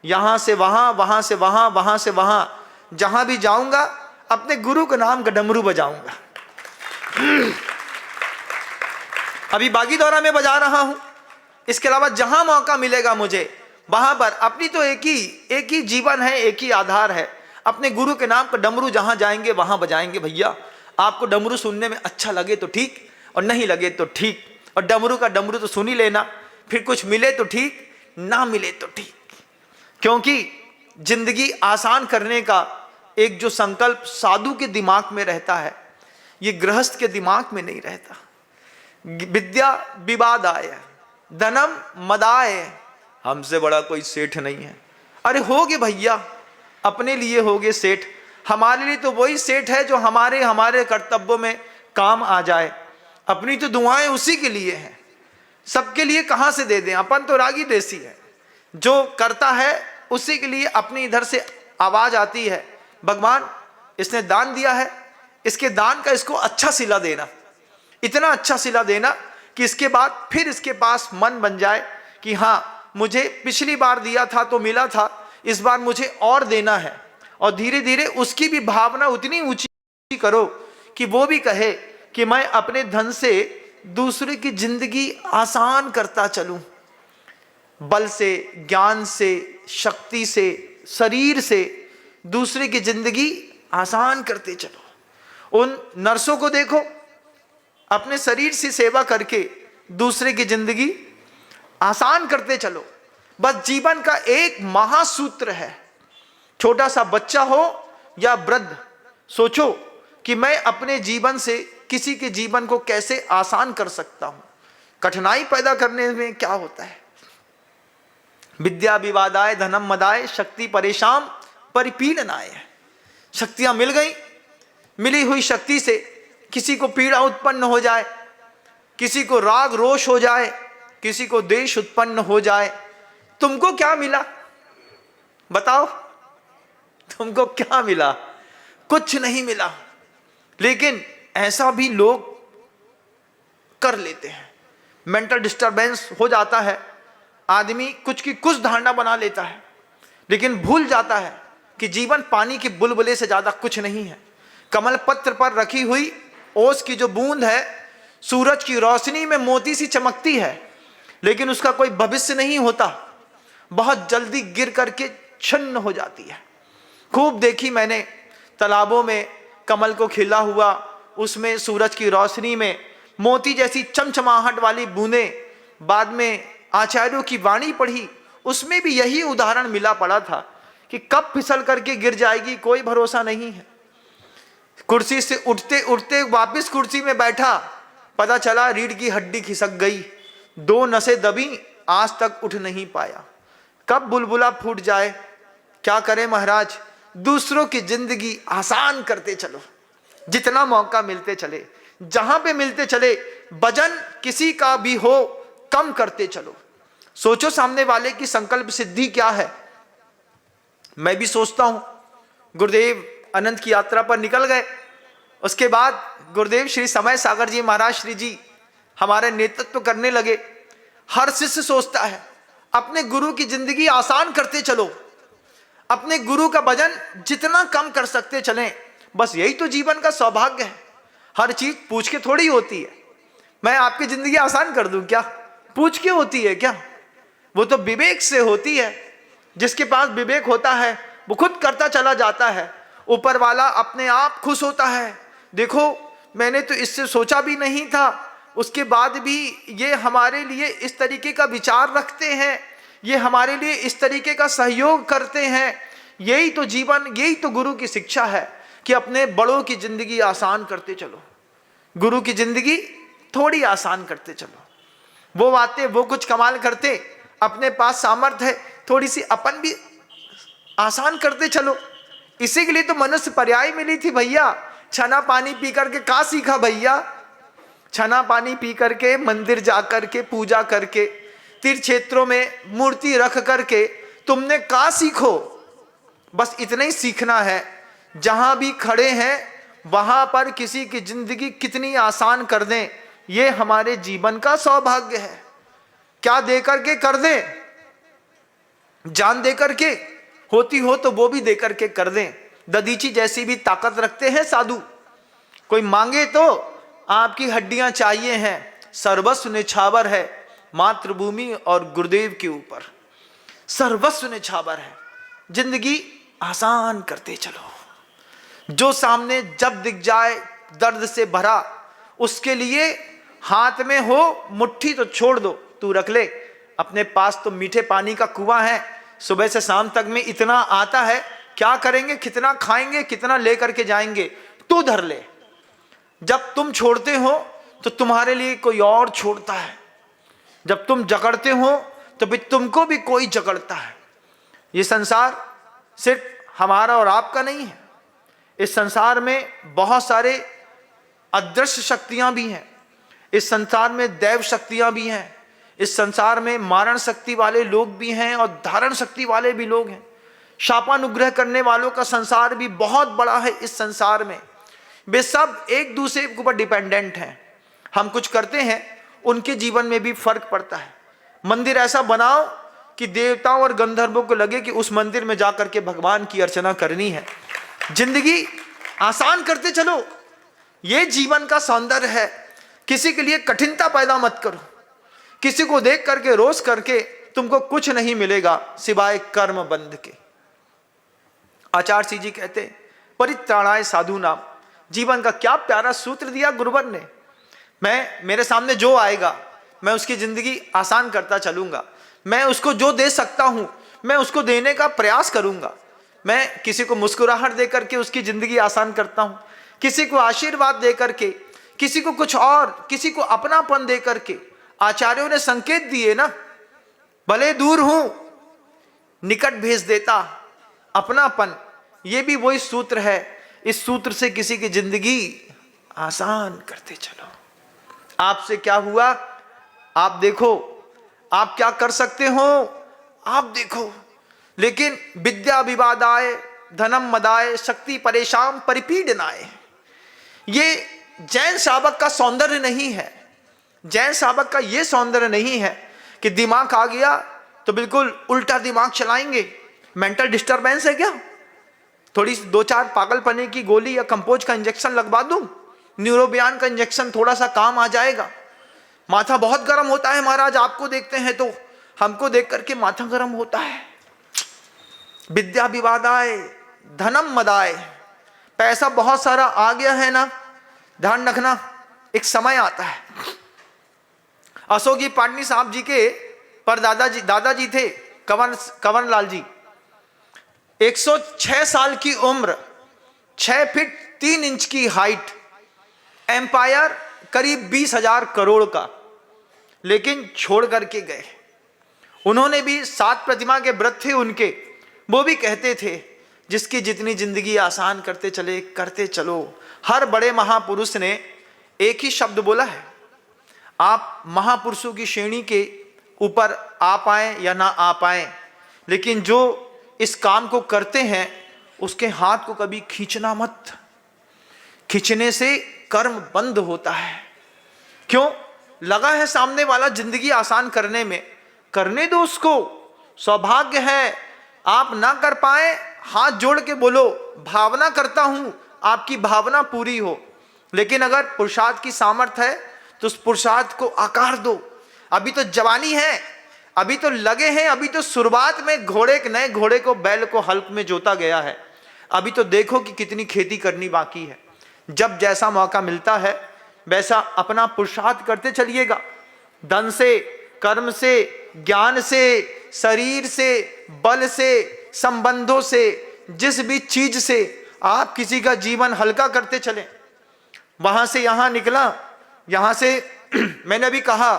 यहां से वहां, वहां से वहां, वहां से वहां, जहां भी जाऊंगा अपने गुरु का नाम का डमरू बजाऊंगा। अभी बागीदौरा में बजा रहा हूं, इसके अलावा जहां मौका मिलेगा मुझे वहां पर, अपनी तो एक ही जीवन है, एक ही आधार है, अपने गुरु के नाम का डमरू जहां जाएंगे वहां बजाएंगे भैया। आपको डमरू सुनने में अच्छा लगे तो ठीक, और नहीं लगे तो ठीक, और डमरू का डमरू तो सुन ही लेना, फिर कुछ मिले तो ठीक, ना मिले तो ठीक। क्योंकि जिंदगी आसान करने का एक जो संकल्प साधु के दिमाग में रहता है, ये गृहस्थ के दिमाग में नहीं रहता। विद्या विवादाय धनम मदाय, हमसे बड़ा कोई सेठ नहीं है। अरे होगे भैया, अपने लिए होगे सेठ, हमारे लिए तो वही सेठ है जो हमारे कर्तव्यों में काम आ जाए। अपनी तो दुआएं उसी के लिए हैं, सबके लिए कहां से दे दें, अपन तो रागी देसी है, जो करता है उसी के लिए अपनी इधर से आवाज आती है, भगवान इसने दान दिया है, इसके दान का इसको अच्छा सिला देना, इतना अच्छा सिला देना कि इसके बाद फिर इसके पास मन बन जाए कि हाँ मुझे पिछली बार दिया था तो मिला था, इस बार मुझे और देना है। और धीरे धीरे उसकी भी भावना उतनी ऊंची करो कि वो भी कहे कि मैं अपने धन से दूसरे की जिंदगी आसान करता चलूं, बल से, ज्ञान से, शक्ति से, शरीर से दूसरे की जिंदगी आसान करते चलो। उन नर्सों को देखो, अपने शरीर से सेवा करके दूसरे की जिंदगी आसान करते चलो। बस जीवन का एक महासूत्र है। छोटा सा बच्चा हो या वृद्ध, सोचो कि मैं अपने जीवन से किसी के जीवन को कैसे आसान कर सकता हूं। कठिनाई पैदा करने में क्या होता है? विद्या विवादाय धनम मदाय शक्ति परेशान परिपीड़नाय। शक्तियां मिल गई, मिली हुई शक्ति से किसी को पीड़ा उत्पन्न हो जाए, किसी को राग रोष हो जाए, किसी को द्वेष उत्पन्न हो जाए, तुमको क्या मिला बताओ? तुमको क्या मिला? कुछ नहीं मिला। लेकिन ऐसा भी लोग कर लेते हैं। मेंटल डिस्टरबेंस हो जाता है, आदमी कुछ की कुछ धारणा बना लेता है, लेकिन भूल जाता है कि जीवन पानी के बुलबुले से ज्यादा कुछ नहीं है। कमल पत्र पर रखी हुई ओस की जो बूंद है, सूरज की रोशनी में मोती सी चमकती है, लेकिन उसका कोई भविष्य नहीं होता, बहुत जल्दी गिर करके छिन्न हो जाती है। खूब देखी मैंने तालाबों में कमल को खिला हुआ, उसमें सूरज की रोशनी में मोती जैसी चमचमाहट वाली बूंदें बाद में आचार्यों की वाणी पढ़ी, उसमें भी यही उदाहरण मिला पड़ा था कि कब फिसल करके गिर जाएगी कोई भरोसा नहीं है। कुर्सी से उठते उठते वापस कुर्सी में बैठा, पता चला रीढ़ की हड्डी खिसक गई, 2 नसें दबी, आज तक उठ नहीं पाया। कब बुलबुला फूट जाए, क्या करें महाराज, दूसरों की जिंदगी आसान करते चलो, जितना मौका मिलते चले, जहां पे मिलते चले, वजन किसी का भी हो कम करते चलो। सोचो सामने वाले की संकल्प सिद्धि क्या है। मैं भी सोचता हूं, गुरुदेव अनंत की यात्रा पर निकल गए, उसके बाद गुरुदेव श्री समय सागर जी महाराज श्री जी हमारे नेतृत्व करने लगे। हर शिष्य सोचता है अपने गुरु की जिंदगी आसान करते चलो, अपने गुरु का वजन जितना कम कर सकते चलें, बस यही तो जीवन का सौभाग्य है। हर चीज पूछ के थोड़ी होती है, मैं आपकी जिंदगी आसान कर दूं क्या, पूछ के होती है क्या, वो तो विवेक से होती है। जिसके पास विवेक होता है वो खुद करता चला जाता है, ऊपर वाला अपने आप खुश होता है। देखो मैंने तो इससे सोचा भी नहीं था, उसके बाद भी ये हमारे लिए इस तरीके का विचार रखते हैं, ये हमारे लिए इस तरीके का सहयोग करते हैं। यही तो जीवन, यही तो गुरु की शिक्षा है कि अपने बड़ों की जिंदगी आसान करते चलो, गुरु की जिंदगी थोड़ी आसान करते चलो। वो आते, वो कुछ कमाल करते, अपने पास सामर्थ्य है, थोड़ी सी अपन भी आसान करते चलो। इसी के लिए तो मनुष्य पर्याय मिली थी भैया। छना पानी पी करके का सीखा भैया, छना पानी पी करके, मंदिर जा करके, पूजा करके, तीर्थ क्षेत्रों में मूर्ति रख करके तुमने का सीखो। बस इतना ही सीखना है, जहां भी खड़े हैं वहां पर किसी की जिंदगी कितनी आसान कर दें, ये हमारे जीवन का सौभाग्य है। क्या दे करके कर दें, जान दे करके, होती हो तो वो भी दे करके कर दें। दधीची जैसी भी ताकत रखते हैं साधु, कोई मांगे तो आपकी हड्डियां चाहिए हैं, सर्वस्व निछावर है मातृभूमि और गुरुदेव के ऊपर, सर्वस्व निछावर है। जिंदगी आसान करते चलो। जो सामने जब दिख जाए दर्द से भरा, उसके लिए हाथ में हो मुट्ठी तो छोड़ दो, तू रख ले, अपने पास तो मीठे पानी का कुआं है, सुबह से शाम तक में इतना आता है, क्या करेंगे, कितना खाएंगे, कितना लेकर के जाएंगे, तू धर ले। जब तुम छोड़ते हो तो तुम्हारे लिए कोई और छोड़ता है, जब तुम जकड़ते हो तो भी तुमको भी कोई जकड़ता है। ये संसार सिर्फ हमारा और आपका नहीं है, इस संसार में बहुत सारे अदृश्य शक्तियां भी हैं, इस संसार में दैव शक्तियां भी हैं, इस संसार में मारण शक्ति वाले लोग भी हैं और धारण शक्ति वाले भी लोग हैं। शापानुग्रह करने वालों का संसार भी बहुत बड़ा है। इस संसार में वे सब एक दूसरे के ऊपर डिपेंडेंट हैं। हम कुछ करते हैं, उनके जीवन में भी फर्क पड़ता है। मंदिर ऐसा बनाओ कि देवताओं और गंधर्वों को लगे कि उस मंदिर में जाकर के भगवान की अर्चना करनी है। जिंदगी आसान करते चलो, ये जीवन का सौंदर्य है। किसी के लिए कठिनता पैदा मत करो, किसी को देख करके रोज करके तुमको कुछ नहीं मिलेगा सिवाय कर्म बंध के। आचार्य सिंह जी कहते परित्राणाय साधु नाम, जीवन का क्या प्यारा सूत्र दिया गुरुवर ने। मेरे सामने जो आएगा मैं उसकी जिंदगी आसान करता चलूंगा, मैं उसको जो दे सकता हूं मैं उसको देने का प्रयास करूंगा। मैं किसी को मुस्कुराहट दे करके उसकी जिंदगी आसान करता हूं, किसी को आशीर्वाद दे करके, किसी को कुछ और, किसी को अपनापन दे करके। आचार्यों ने संकेत दिए ना, भले दूर हूं निकट भेज देता अपनापन, ये भी वही सूत्र है। इस सूत्र से किसी की जिंदगी आसान करते चलो। आपसे क्या हुआ आप देखो, आप क्या कर सकते हो आप देखो, लेकिन विद्या विवादाय धनम मदाय शक्ति परेशान परिपीडनाय, ये जैन शावक का सौंदर्य नहीं है। जैन शावक का ये सौंदर्य नहीं है कि दिमाग आ गया तो बिल्कुल उल्टा दिमाग चलाएंगे। मेंटल डिस्टरबेंस है क्या, थोड़ी 2-4 पागलपने की गोली या कंपोज का इंजेक्शन लगवा दूं, न्यूरोबियान का इंजेक्शन थोड़ा सा काम आ जाएगा। माथा बहुत गर्म होता है महाराज, आपको देखते हैं तो हमको देख करके माथा गर्म होता है। विद्या विवादाय धनम मदाय, पैसा बहुत सारा आ गया है ना, ध्यान रखना एक समय आता है अशोकी पाटनी साहब जी के पर दादाजी थे कंवर लाल जी, 106 साल की उम्र, 6 फीट 3 इंच की हाइट, एम्पायर करीब 20,000 करोड़ का, लेकिन छोड़ करके गए। उन्होंने भी 7 प्रतिमा के व्रत थे उनके, वो भी कहते थे जिसकी जितनी जिंदगी आसान करते चलो। हर बड़े महापुरुष ने एक ही शब्द बोला है, आप महापुरुषों की श्रेणी के ऊपर आ पाए या ना आ पाए, लेकिन जो इस काम को करते हैं उसके हाथ को कभी खींचना मत। खींचने से कर्म बंद होता है। क्यों? लगा है सामने वाला जिंदगी आसान करने में, करने दो उसको। सौभाग्य है आप ना कर पाए, हाथ जोड़ के बोलो भावना करता हूं आपकी भावना पूरी हो। लेकिन अगर पुरुषार्थ की सामर्थ्य है तो उस पुरुषार्थ को आकार दो। अभी तो जवानी है, अभी तो लगे हैं, अभी तो शुरुआत में नए घोड़े को, बैल को हल्क में जोता गया है। अभी तो देखो कि कितनी खेती करनी बाकी है। जब जैसा मौका मिलता है वैसा अपना पुरुषार्थ करते चलिएगा। धन से, कर्म से, ज्ञान से, शरीर से, बल से, संबंधों से, जिस भी चीज से आप किसी का जीवन हल्का करते चलें। वहां से यहां निकला, यहां से मैंने अभी कहा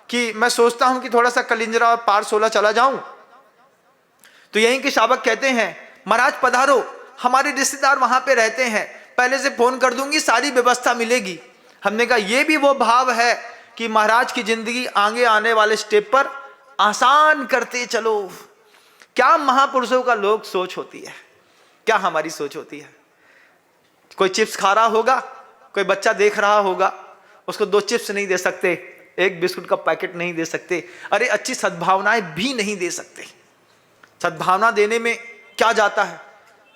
कि मैं सोचता हूं कि थोड़ा सा कलिंजरा और पारसोला चला जाऊं, तो यहीं के शावक कहते हैं महाराज पधारो, हमारे रिश्तेदार वहां पे रहते हैं, पहले से फोन कर दूंगी, सारी व्यवस्था मिलेगी। हमने कहा यह भी वो भाव है कि महाराज की जिंदगी आगे आने वाले स्टेप पर आसान करते चलो। क्या महापुरुषों का लोग सोच होती है, क्या हमारी सोच होती है। कोई चिप्स खा रहा होगा, कोई बच्चा देख रहा होगा, उसको 2 चिप्स नहीं दे सकते, 1 बिस्कुट का पैकेट नहीं दे सकते, अरे अच्छी सद्भावनाएं भी नहीं दे सकते। सद्भावना देने में क्या जाता है?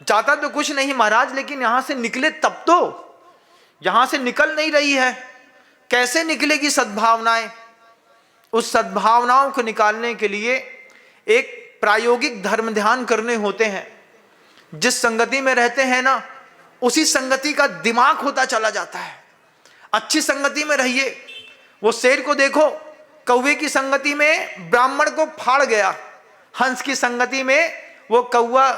जाता तो कुछ नहीं महाराज, लेकिन यहां से निकले तब तो। यहां से निकल नहीं रही है, कैसे निकलेगी सद्भावनाएं? उस सद्भावनाओं को निकालने के लिए एक प्रायोगिक धर्म ध्यान करने होते हैं। जिस संगति में रहते हैं ना, उसी संगति का दिमाग होता चला जाता है। अच्छी संगति में रहिए। वो शेर को देखो, कौवे की संगति में ब्राह्मण को फाड़ गया, हंस की संगति में वो कौवा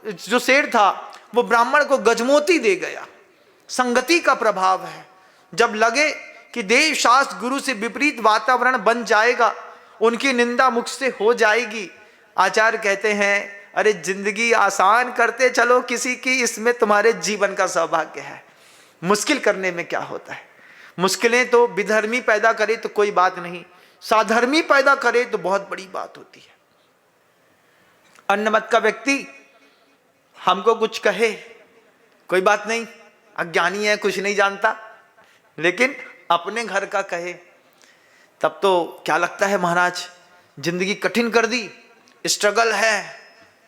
जो शेर था वो ब्राह्मण को गजमोती दे गया। संगति का प्रभाव है। जब लगे कि देव शास्त्र गुरु से विपरीत वातावरण बन जाएगा, उनकी निंदा मुख से हो जाएगी, आचार्य कहते हैं अरे जिंदगी आसान करते चलो किसी की, इसमें तुम्हारे जीवन का सौभाग्य है। मुश्किल करने में क्या होता है? मुश्किलें तो विधर्मी पैदा करे तो कोई बात नहीं, साधर्मी पैदा करे तो बहुत बड़ी बात होती है। अन्न मत का व्यक्ति हमको कुछ कहे कोई बात नहीं, अज्ञानी है, कुछ नहीं जानता, लेकिन अपने घर का कहे तब तो क्या लगता है महाराज जिंदगी कठिन कर दी। स्ट्रगल है,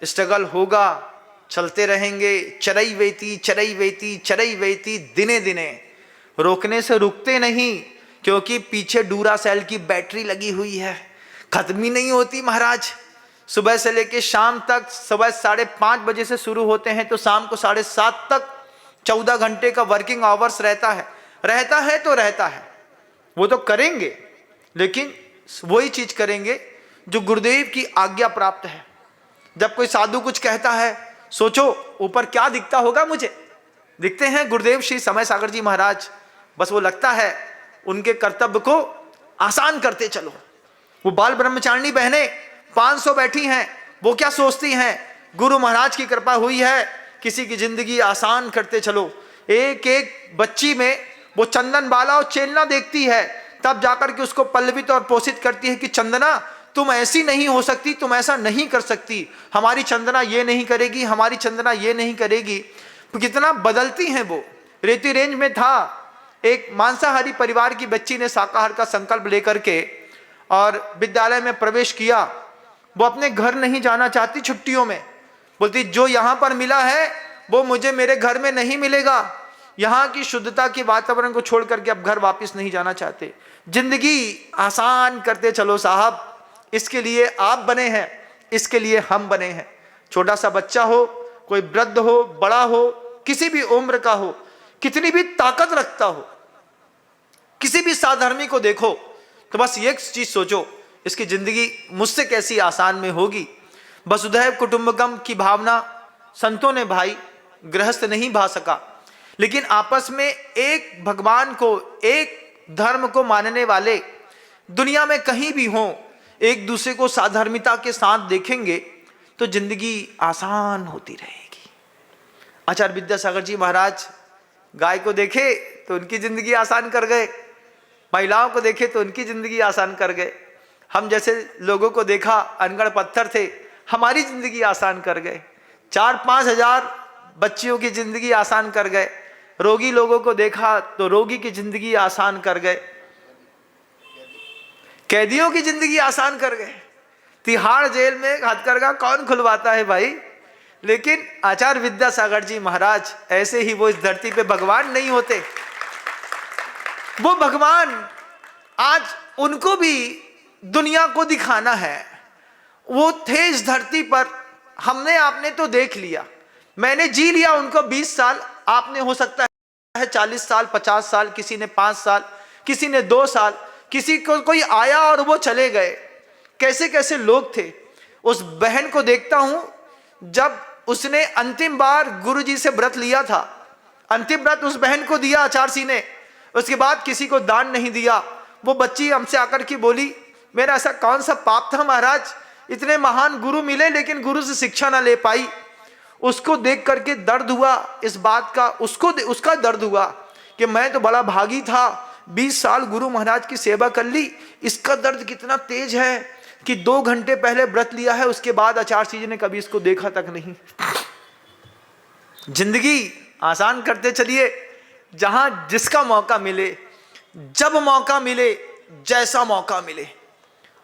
स्ट्रगल होगा, चलते रहेंगे। चरई वेती चरई वेती चरई वेती, दिने दिने रोकने से रुकते नहीं, क्योंकि पीछे डूरा सेल की बैटरी लगी हुई है, खत्म ही नहीं होती महाराज। सुबह से लेके शाम तक, सुबह 5:30 बजे से शुरू होते हैं तो शाम को 7:30 तक 14 घंटे का वर्किंग आवर्स रहता है। तो रहता है, वो तो करेंगे, लेकिन वही चीज करेंगे जो गुरुदेव की आज्ञा प्राप्त है। जब कोई साधु कुछ कहता है, सोचो ऊपर क्या दिखता होगा मुझे। दिखते हैं गुरुदेव श्री समय सागर जी महाराज, बस वो लगता है उनके कर्तव्य को आसान करते चलो। वो बाल ब्रह्मचारिणी बहनें 500 बैठी हैं, वो क्या सोचती हैं, गुरु महाराज की कृपा हुई है, किसी की जिंदगी आसान करते चलो। एक एक बच्ची में वो चंदन बाला और चेलना देखती है, तब जाकर के उसको पल्लवित और पोषित करती है कि चंदना तुम ऐसी नहीं हो सकती, तुम ऐसा नहीं कर सकती, हमारी चंदना ये नहीं करेगी, हमारी चंदना ये नहीं करेगी। तो कितना बदलती हैं वो। रेती रेंज में था, एक मांसाहारी परिवार की बच्ची ने शाकाहार का संकल्प लेकर के और विद्यालय में प्रवेश किया। वो अपने घर नहीं जाना चाहती छुट्टियों में, बोलती जो यहाँ पर मिला है वो मुझे मेरे घर में नहीं मिलेगा। यहाँ की शुद्धता के वातावरण को छोड़ करके अब घर वापस नहीं जाना चाहते। जिंदगी आसान करते चलो साहब, इसके लिए आप बने हैं, इसके लिए हम बने हैं। छोटा सा बच्चा हो, कोई वृद्ध हो, बड़ा हो, किसी भी उम्र का हो, कितनी भी ताकत रखता हो, किसी भी साधर्मी को देखो तो बस एक चीज सोचो, इसकी जिंदगी मुझसे कैसी आसान में होगी। वसुधैव कुटुंबकम की भावना संतों ने भाई गृहस्थ नहीं भा सका, लेकिन आपस में एक भगवान को, एक धर्म को मानने वाले दुनिया में कहीं भी हों, एक दूसरे को साधर्मिता के साथ देखेंगे तो जिंदगी आसान होती रहेगी। आचार्य विद्यासागर जी महाराज गाय को देखे तो उनकी जिंदगी आसान कर गए, महिलाओं को देखे तो उनकी जिंदगी आसान कर गए। हम जैसे लोगों को देखा, अनगढ़ पत्थर थे, हमारी जिंदगी आसान कर गए। 4-5 हजार बच्चियों की जिंदगी आसान कर गए। रोगी लोगों को देखा तो रोगी की जिंदगी आसान कर गए, कैदियों की जिंदगी आसान कर गए। तिहाड़ जेल में हथकरघा कौन खुलवाता है भाई? लेकिन आचार्य विद्यासागर जी महाराज ऐसे ही, वो इस धरती पे भगवान नहीं होते। वो भगवान आज उनको भी दुनिया को दिखाना है। वो थे इस धरती पर, हमने आपने तो देख लिया, मैंने जी लिया उनको 20 साल, आपने हो सकता है 40 साल, 50 साल, किसी ने 5 साल, किसी ने 2 साल, किसी को कोई आया और वो चले गए। कैसे कैसे लोग थे। उस बहन को देखता हूं, जब उसने अंतिम बार गुरुजी से व्रत लिया था, अंतिम व्रत उस बहन को दिया आचार्य ने, उसके बाद किसी को दान नहीं दिया। वो बच्ची हमसे आकर के बोली, मेरा ऐसा कौन सा पाप था महाराज, इतने महान गुरु मिले लेकिन गुरु से शिक्षा ना ले पाई। उसको देख करके दर्द हुआ इस बात का, उसका दर्द हुआ कि मैं तो बड़ा भागी था, 20 साल गुरु महाराज की सेवा कर ली। इसका दर्द कितना तेज है कि 2 घंटे पहले व्रत लिया है, उसके बाद आचार्य जी ने कभी इसको देखा तक नहीं। जिंदगी आसान करते चलिए, जहां जिसका मौका मिले, जब मौका मिले, जैसा मौका मिले।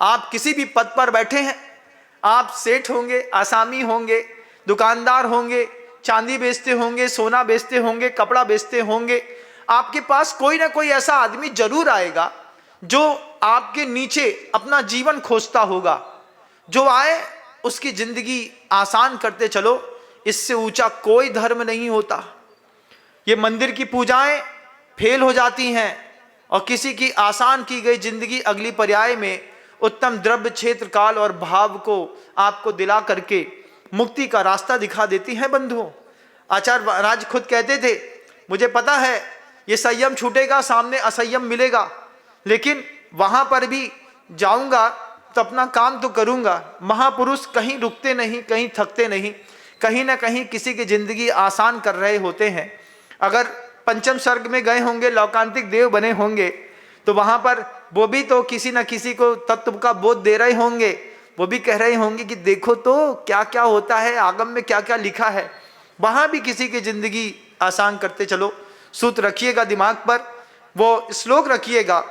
आप किसी भी पद पर बैठे हैं, आप सेठ होंगे, आसामी होंगे, दुकानदार होंगे, चांदी बेचते होंगे, सोना बेचते होंगे, कपड़ा बेचते होंगे, आपके पास कोई ना कोई ऐसा आदमी जरूर आएगा जो आपके नीचे अपना जीवन खोजता होगा। जो आए उसकी जिंदगी आसान करते चलो, इससे ऊंचा कोई धर्म नहीं होता। ये मंदिर की पूजाएं फेल हो जाती हैं और किसी की आसान की गई जिंदगी अगली पर्याय में उत्तम द्रव्य, क्षेत्र, काल और भाव को आपको दिला करके मुक्ति का रास्ता दिखा देती है। बंधुओं, आचार्य महाराज खुद कहते थे, मुझे पता है ये संयम छूटेगा, सामने असंयम मिलेगा, लेकिन वहां पर भी जाऊंगा तो अपना काम तो करूंगा। महापुरुष कहीं रुकते नहीं, कहीं थकते नहीं, कहीं ना कहीं किसी की जिंदगी आसान कर रहे होते हैं। अगर पंचम स्वर्ग में गए होंगे, लौकांतिक देव बने होंगे, तो वहां पर वो भी तो किसी न किसी को तत्व का बोध दे रहे होंगे। वो भी कह रहे होंगे कि देखो तो क्या क्या होता है, आगम में क्या क्या लिखा है। वहां भी किसी की जिंदगी आसान करते चलो। सूत्र रखिएगा दिमाग पर, वो श्लोक रखिएगा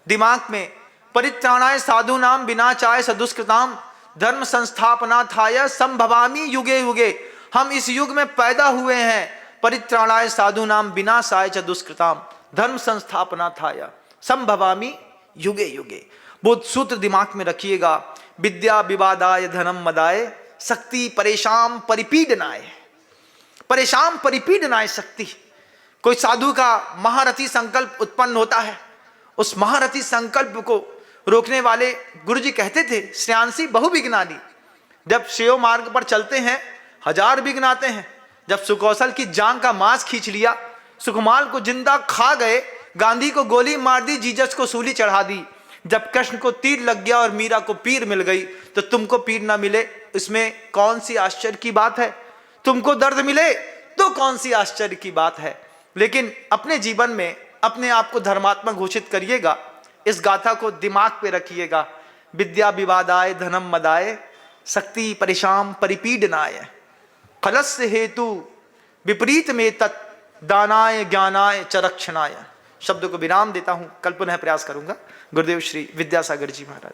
दिमाग में, परित्राणाय साधूनाम विनाशाय सदुष्कृताम धर्म संस्थापनार्थाय संभवामि युगे युगे। हम इस युग में पैदा हुए हैं, परित्राणाय साधूनाम विनाशाय च दुष्कृताम धर्म संस्थापनार्थाय संभवामि युगे युगे। वो सूत्र दिमाग में रखिएगा। विद्या विवादाय धनम मदाय शक्ति परेशान परिपीडनाय, परेशान परिपीडनाय शक्ति। कोई साधु का महारथी संकल्प उत्पन्न होता है, उस महारथी संकल्प को रोकने वाले गुरुजी कहते थे, श्रेयांसी बहुविघ्नानी। जब श्रेयो मार्ग पर चलते हैं 1000 विघ्न आते हैं। जब सुकौशल की जांग का मांस खींच लिया, सुकुमाल को जिंदा खा गए, गांधी को गोली मार दी, जीसस को सूली चढ़ा दी। जब कृष्ण को तीर लग गया और मीरा को पीर मिल गई, तो तुमको पीर ना मिले इसमें कौन सी आश्चर्य की बात है? तुमको दर्द मिले तो कौन सी आश्चर्य की बात है? लेकिन अपने जीवन में अपने आप को धर्मात्मा घोषित करिएगा। इस गाथा को दिमाग पे रखिएगा। विद्या विवादाय धनम मदाय शक्ति परेशान परिपीडनाय फलस्य हेतु विपरीत में तत् दानाय ज्ञानाय च रक्षणाय। शब्द को विराम देता हूं, कल पुनः प्रयास करूंगा। गुरुदेव श्री विद्यासागर जी महाराज।